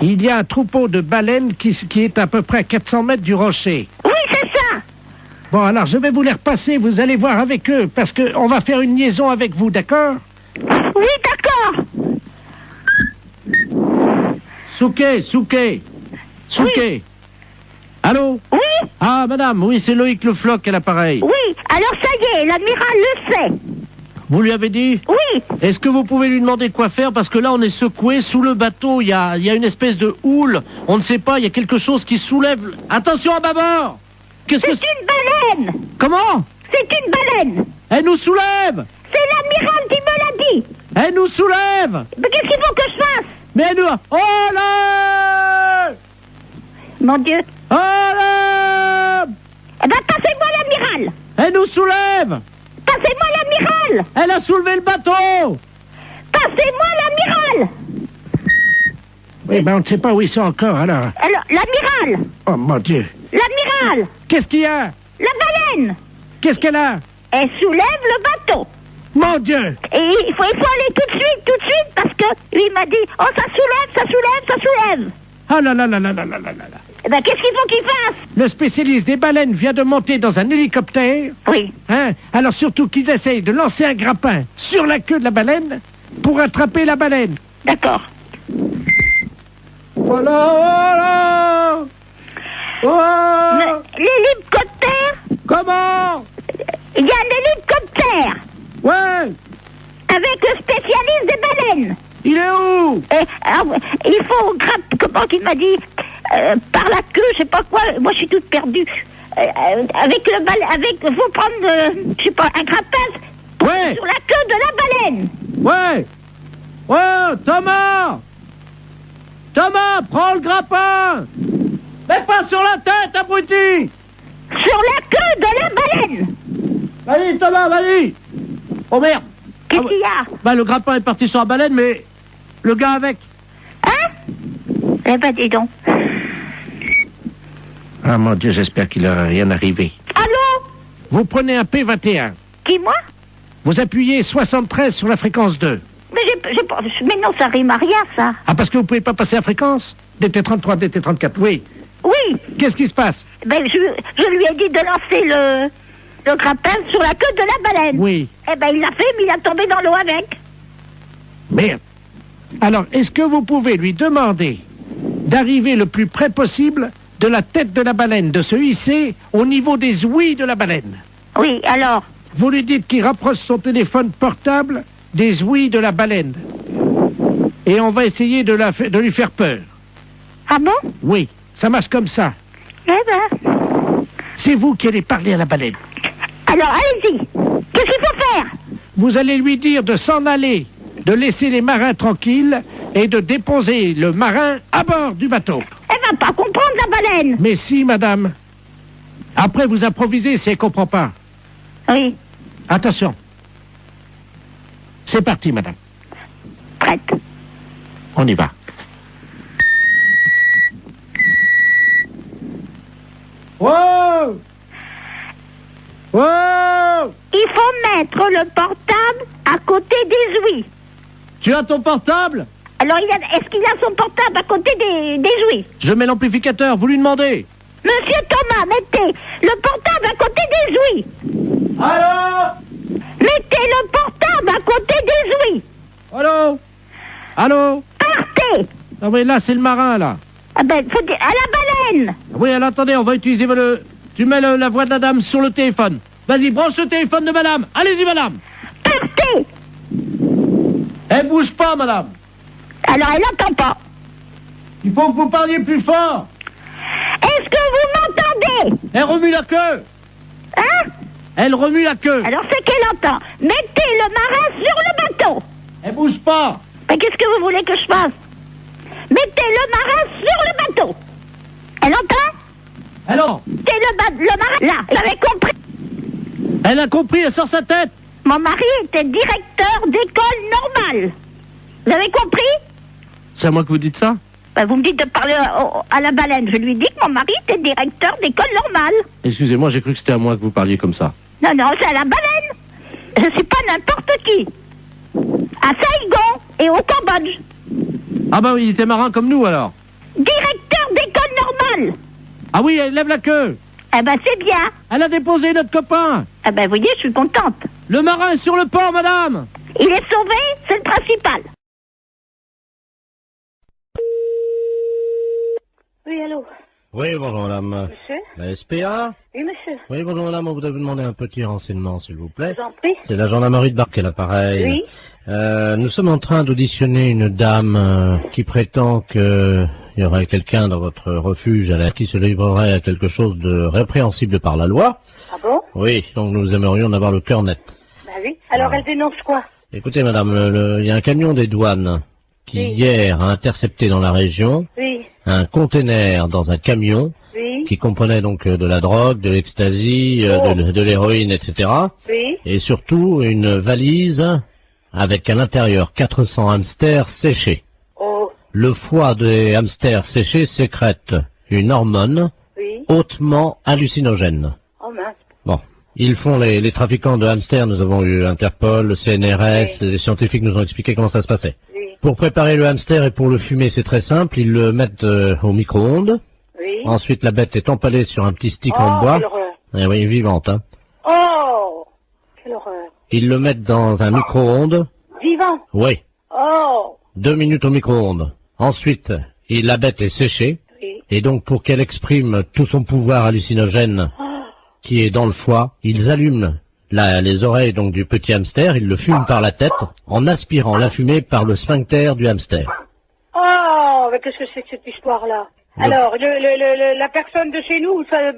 S11: Il y a un troupeau de baleines qui est à peu près à 400 mètres du rocher.
S18: Oui, c'est ça.
S11: Bon, alors je vais vous les repasser. Vous allez voir avec eux, parce qu'on va faire une liaison avec vous, d'accord?
S18: Oui, d'accord.
S9: Souquet.
S18: Oui.
S9: Allô?
S18: Oui.
S9: Ah, madame, oui, c'est Loïc Le Floch à l'appareil.
S18: Oui, alors ça y est, l'amiral le sait.
S9: Vous lui avez dit?
S18: Oui.
S9: Est-ce que vous pouvez lui demander quoi faire? Parce que là, on est secoué sous le bateau. Il y a une espèce de houle. On ne sait pas, il y a quelque chose qui soulève... Attention à bâbord!
S18: C'est une baleine.
S17: Comment?
S18: C'est une baleine.
S17: Elle nous soulève.
S18: C'est l'amiral qui me l'a dit.
S17: Elle nous soulève.
S18: Mais qu'est-ce qu'il faut que je fasse?
S17: Mais elle nous... Oh là!
S18: Mon Dieu.
S17: Oh là!
S18: Eh ben, passez-moi l'amiral.
S17: Elle nous soulève.
S18: Passez-moi l'amiral.
S17: Elle a soulevé le bateau.
S18: Passez-moi l'amiral.
S11: Oui, ben on ne sait pas où ils sont encore, alors.
S18: Alors, l'amiral.
S11: Oh, mon Dieu.
S18: L'amiral.
S11: Qu'est-ce qu'il y a?
S18: La baleine.
S11: Qu'est-ce qu'elle a?
S18: Elle soulève le bateau.
S3: Mon Dieu!
S17: Et il faut aller tout de suite, parce que lui il m'a dit, oh ça soulève.
S3: Ah là là là là là là là là.
S17: Eh ben qu'est-ce qu'il faut qu'il fasse?
S3: Le spécialiste des baleines vient de monter dans un hélicoptère.
S17: Oui.
S3: Hein? Alors surtout qu'ils essayent de lancer un grappin sur la queue de la baleine pour attraper la baleine.
S17: D'accord.
S3: Voilà.
S17: L'hélicoptère?
S3: Comment?
S17: Il y a un hélicoptère.
S3: Ouais.
S17: Avec le spécialiste des baleines.
S3: Il est où?
S17: Il faut comment qu'il m'a dit, par la queue, je sais pas quoi. Moi, je suis toute perdue. Avec faut prendre, je sais pas, un grappin sur la queue de la baleine.
S3: Ouais. Oh, Thomas, prends le grappin. Mais pas sur la tête, abruti.
S17: Sur la queue de la baleine.
S3: Vas-y, Thomas, vas-y. Oh merde.
S17: Qu'est-ce qu'il y a?
S3: Bah, le grappin est parti sur la baleine, mais le gars avec.
S17: Hein? Eh ben, dis donc.
S3: Ah, mon Dieu, j'espère qu'il n'aura rien arrivé.
S17: Allô?
S3: Vous prenez un P21.
S17: Qui, moi?
S3: Vous appuyez 73 sur la fréquence 2.
S17: Mais non, ça rime à rien, ça.
S3: Ah, parce que vous pouvez pas passer la fréquence? DT33, DT34, oui.
S17: Oui.
S3: Qu'est-ce qui se passe?
S17: Ben, je lui ai dit de lancer le grappin sur la queue de la baleine.
S3: Oui.
S17: Eh ben, il l'a fait, mais il a tombé dans l'eau avec.
S3: Merde. Alors, est-ce que vous pouvez lui demander d'arriver le plus près possible de la tête de la baleine, de se hisser au niveau des ouïes de la baleine?
S17: Oui, alors?
S3: Vous lui dites qu'il rapproche son téléphone portable des ouïes de la baleine. Et on va essayer de lui faire peur.
S17: Ah bon?
S3: Oui, ça marche comme ça.
S17: Eh ben...
S3: C'est vous qui allez parler à la baleine.
S17: Alors, allez-y. Qu'est-ce qu'il faut faire?
S3: Vous allez lui dire de s'en aller, de laisser les marins tranquilles et de déposer le marin à bord du bateau.
S17: Elle va pas comprendre, la baleine.
S3: Mais si, madame. Après, vous improvisez si elle comprend pas.
S17: Oui.
S3: Attention. C'est parti, madame.
S17: Prête.
S3: On y va. Wow! Wow!
S17: Il faut mettre le portable à côté des ouïes.
S3: Tu as ton portable?
S17: Alors, est-ce qu'il a son portable à côté des ouïes?
S3: Je mets l'amplificateur, vous lui demandez.
S17: Monsieur Thomas, mettez le portable à côté des ouïes.
S3: Allô?
S17: Mettez le portable à côté des ouïes.
S3: Allô? Allô?
S17: Partez.
S3: Non mais là, c'est le marin, là.
S17: Ah ben, faut dire, à la baleine.
S3: Oui, alors attendez, on va utiliser Tu mets la voix de la dame sur le téléphone. Vas-y, branche le téléphone de madame. Allez-y, madame.
S17: Partez.
S3: Elle bouge pas, madame.
S17: Alors, elle n'entend pas.
S3: Il faut que vous parliez plus fort.
S17: Est-ce que vous m'entendez?
S3: Elle remue la queue.
S17: Hein?
S3: Elle remue la queue.
S17: Alors, c'est qu'elle entend. Mettez le marin sur le bateau.
S3: Elle bouge pas.
S17: Mais qu'est-ce que vous voulez que je fasse? Mettez le marin sur le bateau. Elle entend?
S3: Alors?
S17: Mettez le marin là. Vous avez compris?
S3: Elle a compris, elle sort sa tête.
S17: Mon mari était directeur d'école normale. Vous avez compris?
S3: C'est à moi que vous dites ça?
S17: Ben, vous me dites de parler à la baleine. Je lui dis que mon mari était directeur d'école normale.
S3: Excusez-moi, j'ai cru que c'était à moi que vous parliez comme ça.
S17: Non, non, c'est à la baleine. Je suis pas n'importe qui. À Saigon et au Cambodge.
S3: Ah bah oui, il était marin comme nous alors.
S17: Directeur d'école normale.
S3: Ah oui, elle lève la queue.
S17: Eh ben c'est bien.
S3: Elle a déposé notre copain.
S17: Eh ben vous voyez, je suis contente.
S3: Le marin est sur le port, madame.
S17: Il est sauvé, c'est le principal.
S13: Oui, allô?
S11: Oui, bonjour madame.
S13: Monsieur?
S11: La SPA?
S13: Oui, monsieur.
S11: Oui, bonjour madame, on voudrait vous demander un petit renseignement, s'il vous plaît.
S13: Je vous en prie.
S11: C'est la gendarmerie de Barque, l'appareil.
S13: Oui.
S11: Nous sommes en train d'auditionner une dame qui prétend qu'il y aurait quelqu'un dans votre refuge qui se livrerait à quelque chose de répréhensible par la loi.
S13: Ah bon?
S11: Oui, donc nous aimerions en avoir le cœur net.
S13: Bah oui. Alors elle dénonce quoi?
S11: Écoutez madame, il y a un camion des douanes qui hier a intercepté dans la région un conteneur dans un camion qui comprenait donc de la drogue, de l'ecstasy, de l'héroïne, etc. Et surtout une valise avec à l'intérieur 400 hamsters séchés. Le foie des hamsters séchés sécrète une hormone hautement hallucinogène.
S13: Oh mince.
S11: Bon, Ils font les trafiquants de hamsters. Nous avons eu Interpol, le CNRS, les scientifiques nous ont expliqué comment ça se passait.
S17: Oui.
S11: Pour préparer le hamster et pour le fumer, c'est très simple. Ils le mettent au micro-ondes.
S17: Oui.
S11: Ensuite, la bête est empalée sur un petit stick en bois.
S17: Quelle horreur.
S11: Eh oui, vivante. Hein.
S17: Oh, quelle horreur.
S11: Ils le mettent dans un micro-ondes.
S17: Vivant.
S11: Oui.
S17: Oh.
S11: 2 minutes au micro-ondes. Ensuite, la bête est séchée.
S17: Oui.
S11: Et donc, pour qu'elle exprime tout son pouvoir hallucinogène qui est dans le foie, ils allument les oreilles donc du petit hamster, ils le fument par la tête en aspirant la fumée par le sphincter du hamster.
S17: Oh, mais qu'est-ce que c'est que cette histoire-là? Alors, la personne de chez nous, ça,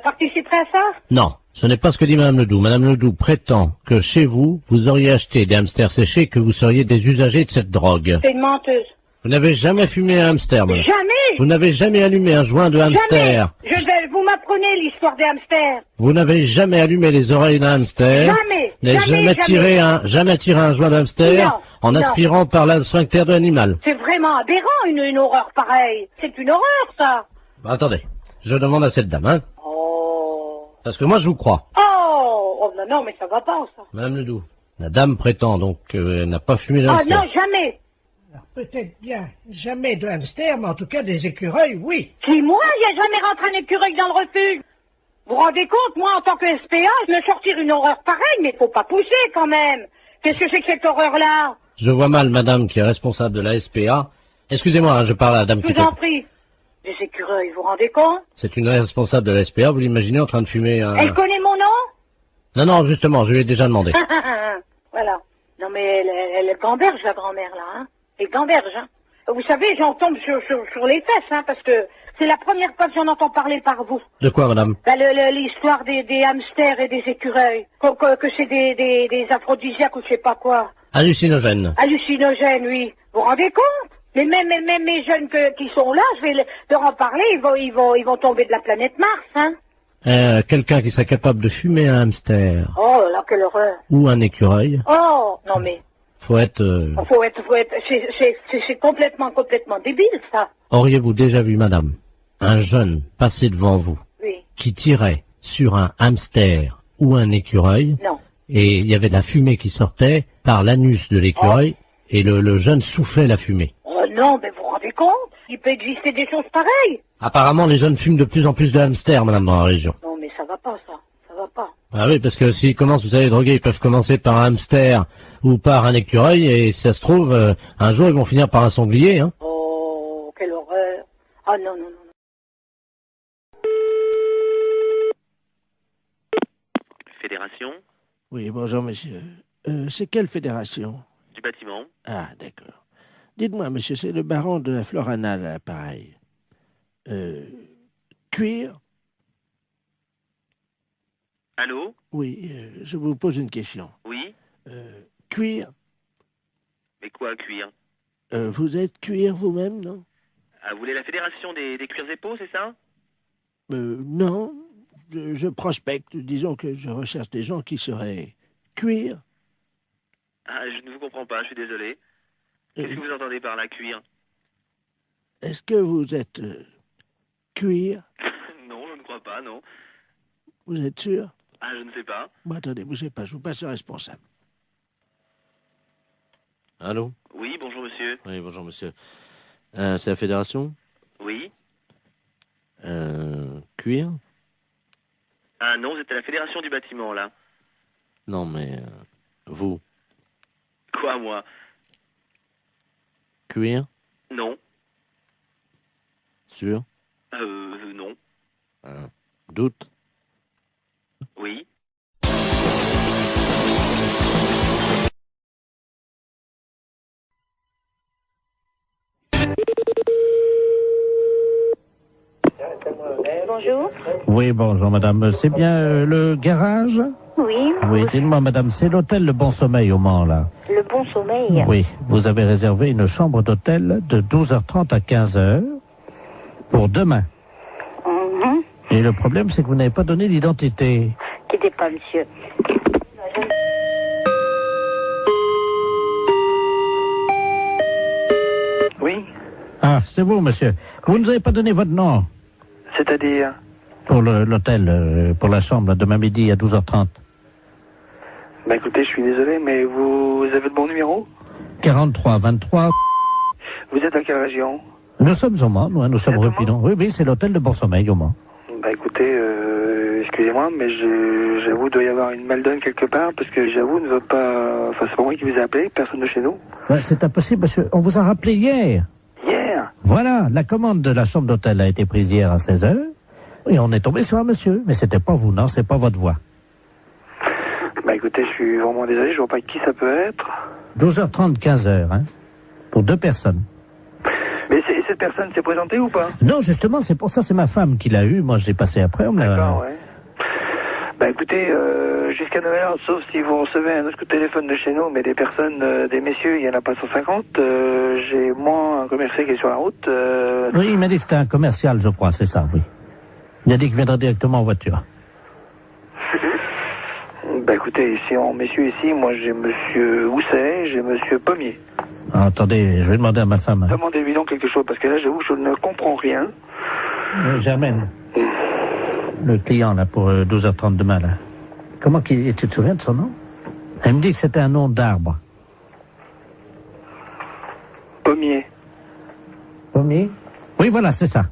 S17: participerait à ça?
S11: Non, ce n'est pas ce que dit Madame Ledoux. Madame Ledoux prétend que chez vous, vous auriez acheté des hamsters séchés, que vous seriez des usagers de cette drogue.
S17: C'est une menteuse.
S11: Vous n'avez jamais fumé un hamster, madame.
S17: Jamais.
S11: Vous n'avez jamais allumé un joint de hamster.
S17: Jamais. Vous m'apprenez l'histoire des hamsters.
S11: Vous n'avez jamais allumé les oreilles d'un hamster.
S17: Jamais.
S11: Vous n'avez jamais tiré un joint d'hamster en aspirant par le sphincter de l'animal.
S17: C'est vraiment aberrant, une horreur pareille. C'est une horreur, ça.
S11: Bah, attendez, je demande à cette dame, hein.
S17: Oh.
S11: Parce que moi, je vous crois.
S17: Oh, non, mais ça va pas, ça.
S11: Madame Ledoux, la dame prétend donc qu'elle n'a pas fumé de
S17: Ah
S11: hamster.
S17: non, jamais.
S14: Peut-être bien, jamais de hamster, mais en tout cas des écureuils, oui.
S17: Qui, moi, il n'y a jamais rentré un écureuil dans le refuge. Vous vous rendez compte, moi, en tant que SPA, je me sortir une horreur pareille, mais faut pas pousser, quand même. Qu'est-ce que c'est que cette horreur-là?
S11: Je vois mal madame qui est responsable de la SPA. Excusez-moi, hein, je parle à la dame
S17: Je
S11: qui
S17: vous en prie. Des écureuils, vous vous rendez compte?
S11: C'est une responsable de la SPA, vous l'imaginez en train de fumer un...
S17: Elle connaît mon nom?
S11: Non, justement, je lui ai déjà demandé.
S17: Voilà. Non, mais elle gamberge, la grand-mère, là, hein. Elle gamberge, hein. Vous savez, j'en tombe sur les fesses, hein, parce que c'est la première fois que j'en entends parler par vous.
S11: De quoi, madame?
S17: Bah, l'histoire des hamsters et des écureuils. Que c'est des aphrodisiaques ou je sais pas quoi.
S11: Hallucinogène.
S17: Hallucinogène, oui. Vous vous rendez compte? Mais même mes jeunes qui sont là, je vais leur en parler, ils vont tomber de la planète Mars, hein.
S11: Quelqu'un qui serait capable de fumer un hamster.
S17: Oh là, quelle horreur.
S11: Ou un écureuil.
S17: Oh, non mais...
S11: Faut être...
S17: C'est complètement débile, ça.
S11: Auriez-vous déjà vu, madame, un jeune passer devant vous,
S17: oui,
S11: qui tirait sur un hamster ou un écureuil?
S17: Non.
S11: Et il y avait de la fumée qui sortait par l'anus de l'écureuil, et le jeune soufflait la fumée.
S17: Oh non, mais vous vous rendez compte? Il peut exister des choses pareilles.
S11: Apparemment, les jeunes fument de plus en plus de hamsters, madame, dans la région.
S17: Non, mais ça va pas, ça. Ça va pas.
S11: Ah oui, parce que s'ils commencent, vous savez, droguer, ils peuvent commencer par un hamster ou par un écureuil, et si ça se trouve, un jour, ils vont finir par un sanglier, hein.
S17: Oh, quelle horreur. Ah non.
S7: Fédération?
S3: Oui, bonjour, monsieur. C'est quelle fédération?
S7: Du bâtiment.
S3: Ah, d'accord. Dites-moi, monsieur, c'est le baron de la Florana, là, pareil. Cuir?
S7: Allô?
S3: Oui, je vous pose une question.
S7: Oui?
S3: Cuir?
S7: Mais quoi, cuir?
S3: Vous êtes cuir vous-même, non?
S7: Ah, vous voulez la fédération des cuirs et peaux, c'est ça?
S3: Non. Je prospecte. Disons que je recherche des gens qui seraient cuir.
S7: Ah, je ne vous comprends pas, je suis désolé. Qu'est-ce que vous entendez par la cuir?
S3: Est-ce que vous êtes cuir?
S7: Non, je ne crois pas, non.
S3: Vous êtes sûr?
S7: Ah, je ne sais pas.
S3: Bon, attendez, bougez pas, je vous passe le responsable.
S11: Allô?
S7: Oui, bonjour monsieur.
S11: Oui, bonjour monsieur. C'est la fédération?
S7: Oui.
S11: Cuir?
S7: Ah non, vous êtes à la fédération du bâtiment, là.
S11: Non, mais vous?
S7: Quoi, moi?
S11: Cuir?
S7: Non.
S11: Sûr?
S7: Non.
S11: Doute?
S7: Oui.
S13: Bonjour.
S9: Oui, bonjour madame. C'est bien le garage?
S13: Oui.
S9: Oui, dites-moi madame, c'est l'hôtel Le Bon Sommeil au Mans, là.
S13: Le Bon Sommeil?
S9: Oui, vous avez réservé une chambre d'hôtel de 12h30 à 15h pour demain. Et le problème, c'est que vous n'avez pas donné l'identité.
S13: Quittez pas, monsieur.
S20: Oui.
S9: Ah, c'est vous, monsieur. Vous ne nous avez pas donné votre nom.
S20: C'est-à-dire?
S9: pour l'hôtel, pour la chambre, demain midi à 12h30.
S20: Bah écoutez, je suis désolé, mais vous avez le bon numéro?
S9: 43 23.
S20: Vous êtes à quelle région?
S9: Nous sommes au Mans, nous sommes rue Pinon. Oui, c'est l'hôtel de Bon Sommeil au Mans.
S20: Bah écoutez, excusez-moi, mais j'avoue, doit y avoir une maldonne quelque part, parce que j'avoue, ne veut pas... Enfin, c'est pas moi qui vous ai appelé, personne de chez nous.
S9: Ouais, c'est impossible, monsieur. On vous a rappelé hier.
S20: Hier?
S9: Voilà, la commande de la chambre d'hôtel a été prise hier à 16h, et on est tombé sur un monsieur. Mais c'était pas vous, non, c'est pas votre voix.
S20: Bah écoutez, je suis vraiment désolé, je vois pas qui ça peut être.
S9: 12h30, 15h, hein, pour 2 personnes.
S20: Mais cette personne s'est présentée ou pas?
S9: Non, justement, c'est pour ça, c'est ma femme qui l'a eu. Moi, je l'ai passé après.
S20: D'accord, ouais. Bah écoutez, jusqu'à 9h, sauf si vous recevez un autre coup de téléphone de chez nous, mais des personnes, des messieurs, il y en a pas 150. J'ai moi un commercial qui est sur la route.
S9: Oui, il m'a dit que c'était un commercial, je crois, c'est ça, oui. Il a dit qu'il viendrait directement en voiture.
S20: Bah écoutez, ici en messieurs ici, moi j'ai monsieur Housset, j'ai monsieur Pommier.
S9: Ah, attendez, je vais demander à ma femme. Hein.
S20: Demandez-lui donc quelque chose, parce que là, j'avoue, je ne comprends rien.
S9: Germaine, le client, là, pour 12h30 demain, là. Comment tu te souviens de son nom? Elle me dit que c'était un nom d'arbre.
S20: Pommier.
S9: Pommier? Oui, voilà, c'est ça.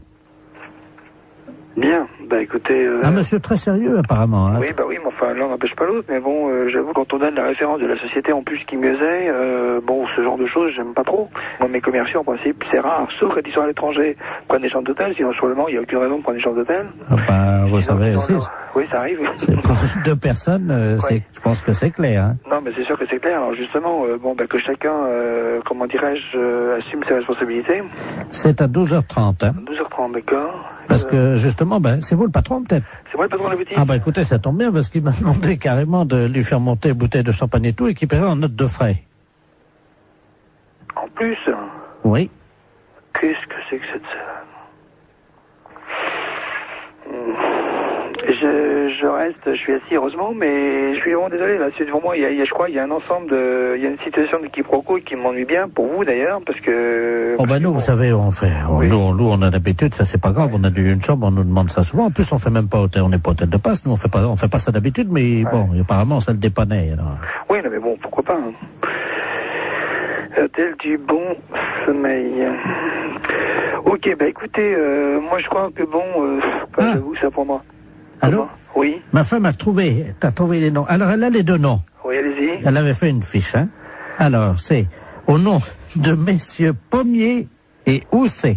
S20: Bien, bah écoutez...
S9: Un monsieur très sérieux, apparemment. Hein.
S20: Oui, bah oui, mais enfin, l'un n'empêche pas l'autre, mais bon, j'avoue, quand on donne la référence de la société en plus qui mieux est, bon, ce genre de choses, j'aime pas trop. Moi, mes commerciaux, en principe, c'est rare, sauf quand ils sont à l'étranger, prennent des chambres d'hôtel, sinon, sur le Mans, il n'y a aucune raison de prendre des chambres d'hôtel.
S9: Ah bah, vous savez aussi.
S20: Oui, ça arrive.
S9: C'est pour 2 personnes,
S20: ouais.
S9: Je pense que c'est clair. Hein.
S20: Non, mais c'est sûr que c'est clair. Alors, justement, bon, bah, que chacun, comment dirais-je, assume ses responsabilités.
S9: C'est à 12h30. Hein.
S20: 12h30, d'accord.
S9: Parce que, justement, ben, c'est vous le patron, peut-être?
S20: C'est moi le patron de la boutique.
S9: Ah, bah, écoutez, ça tombe bien, parce qu'il m'a demandé carrément de lui faire monter une bouteille de champagne et tout, et qu'il paierait en note de frais.
S20: En plus?
S9: Oui.
S20: Qu'est-ce que c'est que cette... Je reste, je suis assis heureusement, mais je suis vraiment désolé, là, c'est devant moi, je crois, il y a un ensemble de, il y a une situation de quiproquo qui m'ennuie bien, pour vous d'ailleurs, parce que...
S9: Oh ben nous, vous savez, on fait,
S20: oui.
S9: nous, on a l'habitude, ça c'est pas grave, on a une chambre, on nous demande ça souvent, en plus on fait même pas hôtel, on n'est pas hôtel de passe, nous on fait pas ça d'habitude, mais ouais. Bon, apparemment ça le dépannait, alors.
S20: Oui, non, mais bon, pourquoi pas, hein. Hôtel du Bon Sommeil. Ok, bah écoutez, moi je crois que bon, j'avoue, ça pour moi.
S9: Allô?
S20: Oui.
S9: Ma femme t'as trouvé les noms. Alors elle a les 2 noms.
S20: Oui, allez-y.
S9: Elle avait fait une fiche, hein. Alors, c'est au nom de messieurs Pommier et Housset.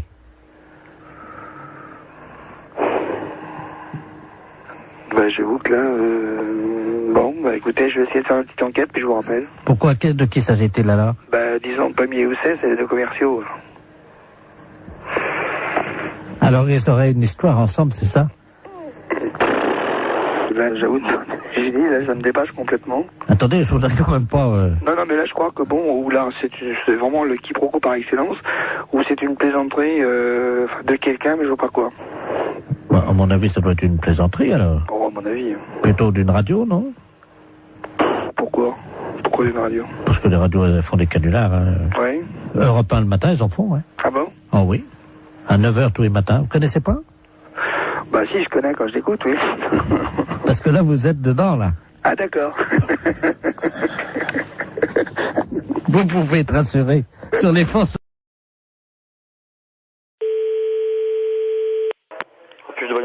S20: Bah j'avoue que là, bon, bah écoutez, je vais essayer de faire une petite enquête, puis je vous rappelle.
S9: Pourquoi, de qui s'agit-il là?
S20: Bah disons, Pommier et Housset, c'est les 2 commerciaux.
S9: Alors ils auraient une histoire ensemble, c'est ça?
S20: Là, j'avoue, j'ai dit, là, ça me dépasse complètement.
S9: Attendez, je vous donne quand même pas...
S20: Non, mais là, je crois que bon, ou là, c'est vraiment le quiproquo par excellence, ou c'est une plaisanterie de quelqu'un, mais je vois pas quoi.
S9: Bah, à mon avis, ça doit être une plaisanterie, alors.
S20: Oh, à mon avis.
S9: Plutôt d'une radio, non?
S20: Pourquoi d'une radio? Parce
S9: que les radios, elles font des canulars. Hein.
S20: Oui.
S9: Europe 1 le matin, ils en font, ouais.
S20: Ah bon?
S9: Oh oui. À 9h tous les matins. Vous connaissez pas?
S20: Bah si, je connais quand je l'écoute, oui.
S9: Parce que là, vous êtes dedans, là.
S20: Ah d'accord.
S9: Vous pouvez être rassuré sur les forces.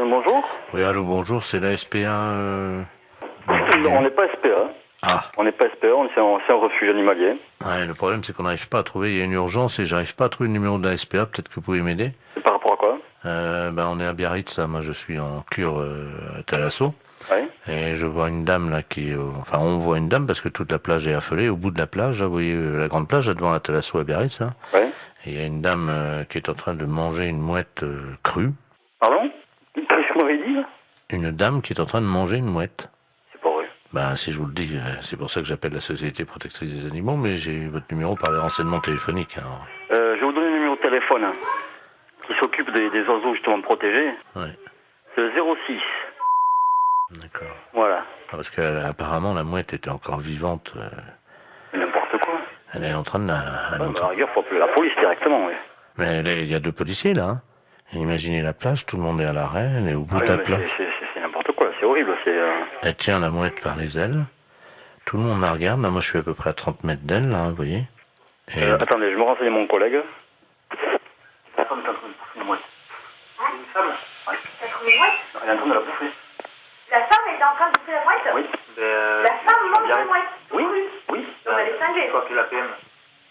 S21: Bonjour.
S11: Oui, allô, bonjour, c'est la SPA.
S21: On n'est pas SPA.
S11: Ah.
S21: On n'est pas SPA, c'est un refuge animalier.
S11: Ouais, le problème, c'est qu'on n'arrive pas à trouver, il y a une urgence et j'arrive pas à trouver le numéro de la SPA, peut-être que vous pouvez m'aider.
S21: Par rapport à quoi?
S11: On est à Biarritz, là. Moi je suis en cure à Thalasso.
S21: Ouais.
S11: Et je vois une dame là on voit une dame parce que toute la plage est affolée. Au bout de la plage, là, vous voyez la grande plage là, devant la Thalasso à Biarritz. Là.
S21: Ouais.
S11: Et il y a une dame qui est en train de manger une mouette crue.
S21: Pardon? Qu'est-ce que vous m'avez dit là?
S11: Une dame qui est en train de manger une mouette.
S21: C'est pas vrai.
S11: Bah si je vous le dis, c'est pour ça que j'appelle la Société Protectrice des Animaux, mais j'ai eu votre numéro par les renseignements téléphoniques. Alors.
S21: Je vais vous donner le numéro de téléphone qui s'occupe des oiseaux justement protégés.
S11: Ouais.
S21: C'est le 06.
S11: D'accord.
S21: Voilà.
S11: Ah, parce qu'apparemment la mouette était encore vivante.
S21: N'importe quoi.
S11: Elle est en train de la...
S21: À la rigueur, faut appeler la police directement, oui.
S11: Mais il y a 2 policiers là. Hein. Et imaginez la plage, tout le monde est à l'arrêt, elle est au bout de la plage.
S21: c'est horrible.
S11: Elle tient la mouette par les ailes. Tout le monde la regarde. Là, moi, je suis à peu près à 30 mètres d'elle, là, vous voyez.
S21: Attendez, je me renseigne mon collègue. La femme est en train de bouffer une mouette. Une femme? Oui. Elle est en train de la bouffer.
S13: La femme est en train de bouffer la mouette?
S21: Oui.
S13: La femme mange la mouette?
S21: Oui.
S13: Donc elle est cinglée.
S21: Je crois que la PM.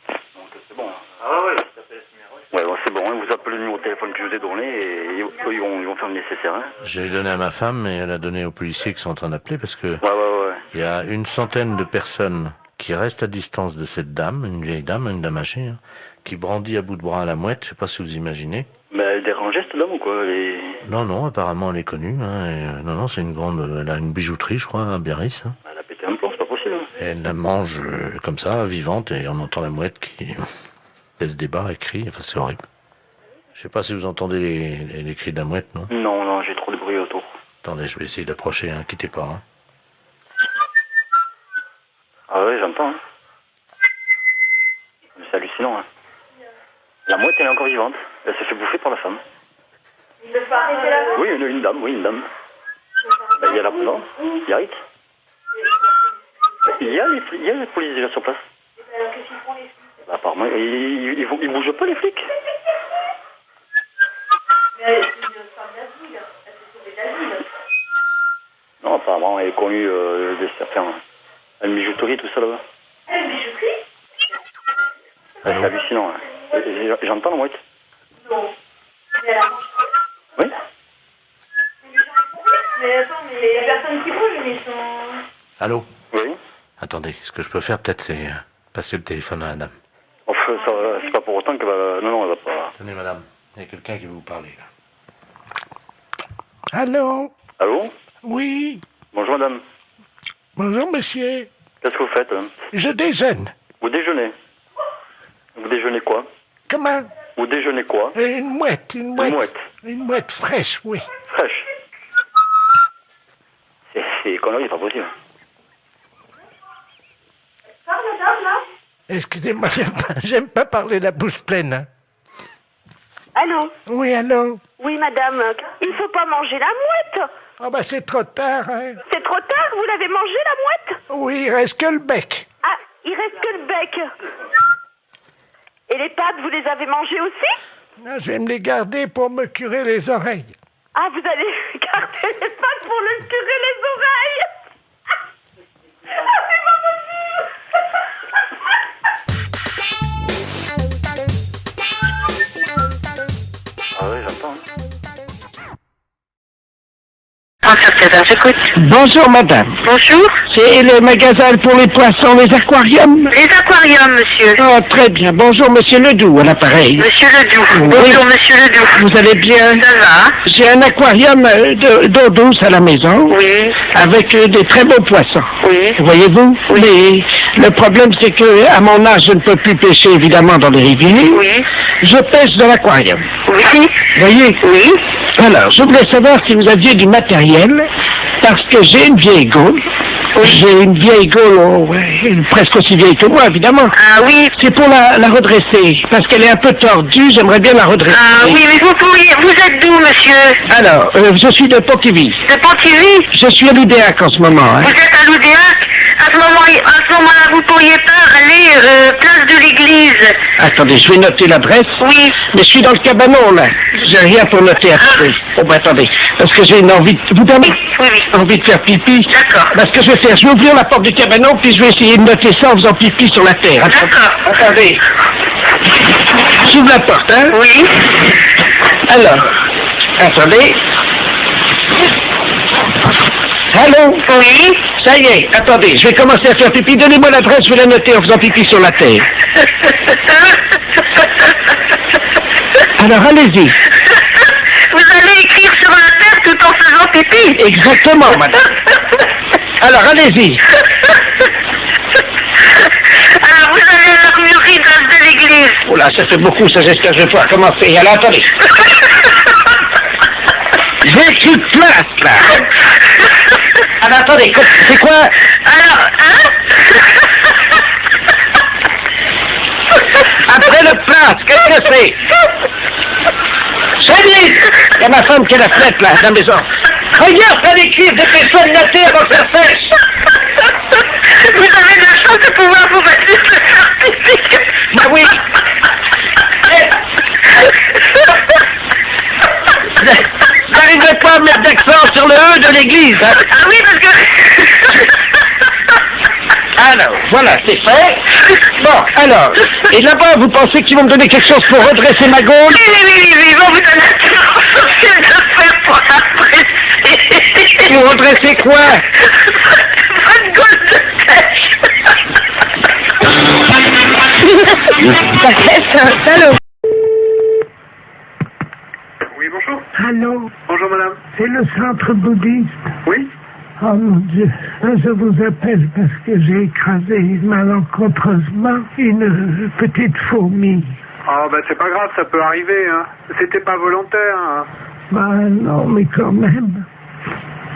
S21: Donc c'est bon. Ah oui, ça s'appelle ce numéro. Ouais, bon, c'est bon, hein. Vous appelez le numéro de téléphone que je vous ai donné et eux, ils vont faire le nécessaire. Hein.
S11: J'ai donné à ma femme et elle a donné aux policiers qui sont en train d'appeler parce que
S21: ouais.
S11: Il y a une centaine de personnes qui restent à distance de cette dame, une vieille dame, une dame âgée, hein, qui brandit à bout de bras la mouette, je sais pas si vous imaginez.
S21: Mais elle dérangeait cette dame ou quoi?
S11: Non, apparemment elle est connue. Hein, et, non, c'est une grande... Elle a une bijouterie, je crois, à Biarritz. Hein.
S21: Elle a pété un plomb, c'est pas possible. Hein.
S11: Et elle la mange comme ça, vivante, et on entend la mouette qui laisse des barres et crie. Enfin, c'est horrible. Je sais pas si vous entendez les cris de la mouette, non?
S21: Non, j'ai trop de bruit autour.
S11: Attendez, je vais essayer d'approcher, hein, quittez pas. Hein.
S21: Ah oui, j'entends. Hein. C'est hallucinant. Hein. La mouette, elle est encore vivante. Elle se fait bouffer par la femme.
S13: Il ne faut arrêter la femme?
S21: Oui, une dame. Ben, il y a la... Non, il y a Rick. Il y a les policiers déjà sur place.
S13: Alors qu'est-ce qu'ils font les flics?
S21: Apparemment, ils bougent pas les flics.
S13: Mais elle est une femme d'asile. Elle s'est sauvée d'asile.
S21: Non, apparemment, elle est connue de certains... Une bijouterie, tout ça là-bas.
S13: Une bijouterie?
S21: C'est hallucinant. Hein. J'entends la mouette.
S13: Non. Mais elle a mangé.
S21: Oui.
S13: Mais attends, mais il y a personne qui bouge, mais ils sont...
S11: Allô?
S21: Oui.
S11: Attendez, ce que je peux faire peut-être c'est passer le téléphone à la dame.
S21: Enfin, c'est pas pour autant que... Non, elle va pas...
S11: Tenez madame, il y a quelqu'un qui veut vous parler là.
S3: Allô?
S21: Allô?
S3: Oui.
S21: Bonjour madame.
S3: Bonjour monsieur.
S21: Qu'est-ce que vous faites?
S3: Je déjeune.
S21: Vous déjeunez? Vous déjeunez quoi?
S3: Comment?
S21: Vous déjeunez quoi?
S3: Une mouette.
S21: Une mouette?
S3: Une mouette fraîche, oui.
S21: Fraîche? C'est connerie, pas possible.
S13: Parle madame, là?
S3: Excusez-moi, j'aime pas parler la bouche pleine. Hein.
S13: Allô?
S3: Oui, allô?
S13: Oui madame, il faut pas manger la mouette.
S3: Ah bah c'est trop tard, hein.
S13: C'est trop tard, vous l'avez mangé la mouette?
S3: Oui, il reste que le bec.
S13: Ah, il reste que le bec. Et les pattes, vous les avez mangées aussi?
S3: Non, je vais me les garder pour me curer les oreilles.
S13: Ah, vous allez garder les pattes pour le curer les oreilles? Ah, c'est pas possible.
S21: Ah oui, j'entends.
S14: J'écoute. Bonjour madame.
S18: Bonjour.
S14: C'est le magasin pour les poissons, les aquariums?
S18: Les aquariums, monsieur.
S14: Oh, très bien. Bonjour monsieur Ledoux à l'appareil.
S18: Monsieur Ledoux.
S14: Oui.
S18: Bonjour monsieur Ledoux.
S14: Vous allez bien?
S18: Ça va.
S14: J'ai un aquarium d'eau douce à la maison.
S18: Oui.
S14: Avec des très beaux poissons.
S18: Oui.
S14: Voyez-vous? Oui. Mais le problème c'est que à mon âge je ne peux plus pêcher évidemment dans les rivières.
S18: Oui.
S14: Je pêche dans l'aquarium.
S18: Oui.
S14: Voyez?
S18: Oui.
S14: Alors, je voulais savoir si vous aviez du matériel, parce que j'ai une vieille gaule. J'ai une vieille gaule, presque aussi vieille que moi, évidemment.
S18: Ah oui.
S14: C'est pour la redresser, parce qu'elle est un peu tordue, j'aimerais bien la redresser.
S18: Ah oui, mais vous êtes d'où, monsieur?
S14: Alors, je suis de Pontivy.
S18: De Pontivy?
S14: Je suis à l'Oudéac en ce moment. Hein.
S18: Vous êtes à l'Oudéac? À ce moment-là, vous pourriez pas aller place de l'église.
S14: Attendez, je vais noter l'adresse.
S18: Oui.
S14: Mais je suis dans le cabanon, là. J'ai rien pour noter. Attendez. Oh, ben attendez. Parce que j'ai une envie de... Vous permettez?
S18: Oui.
S14: Envie de faire pipi.
S18: D'accord.
S14: Parce que je vais faire, je vais ouvrir la porte du cabanon, puis je vais essayer de noter ça en faisant pipi sur la terre.
S18: D'accord.
S14: Attendez. J'ouvre la porte, hein?
S18: Oui.
S14: Alors, attendez. Allô?
S18: Oui.
S14: Ça y est, attendez, je vais commencer à faire pipi. Donnez-moi l'adresse, je vais la noter en faisant pipi sur la terre. Alors, allez-y.
S18: Vous allez écrire sur la terre tout en faisant pipi?
S14: Exactement, madame. Alors, allez-y.
S18: Alors, vous allez à l'armurerie de l'église.
S14: Oh là, ça fait beaucoup, ça, j'espère que je vais pouvoir commencer. Alors, attendez. J'ai écrit place, là. Alors, attendez, c'est quoi?
S18: Alors, hein?
S14: Après le place, qu'est-ce que c'est? Chérie! Il y a ma femme qui est la fenêtre, là, dans la maison. Regarde, ça l'écrire des personnes latées avant que ça sèche.
S18: Vous avez de la chance de pouvoir vous mettre ce certificat.
S14: Bah oui. J'arriverai pas à mettre d'accent sur le E de l'église. Hein.
S18: Ah oui, parce que...
S14: Alors, voilà, c'est fait. Bon, alors, et là-bas, vous pensez qu'ils vont me donner quelque chose pour redresser ma gaule?
S18: Oui, ils vont vous donner ce qu'il a fait pour la dresser.
S14: Pour redresser quoi?
S18: Votre gaule de tête.
S14: Ça fait ça, salaud.
S20: Oui, bonjour.
S10: Allô?
S20: Bonjour, madame.
S10: C'est le centre bouddhiste.
S20: Oui?
S10: Oh mon Dieu, je vous appelle parce que j'ai écrasé malencontreusement une petite fourmi.
S20: Ah, bah c'est pas grave, ça peut arriver, hein. C'était pas volontaire, hein.
S10: Bah non, mais quand même.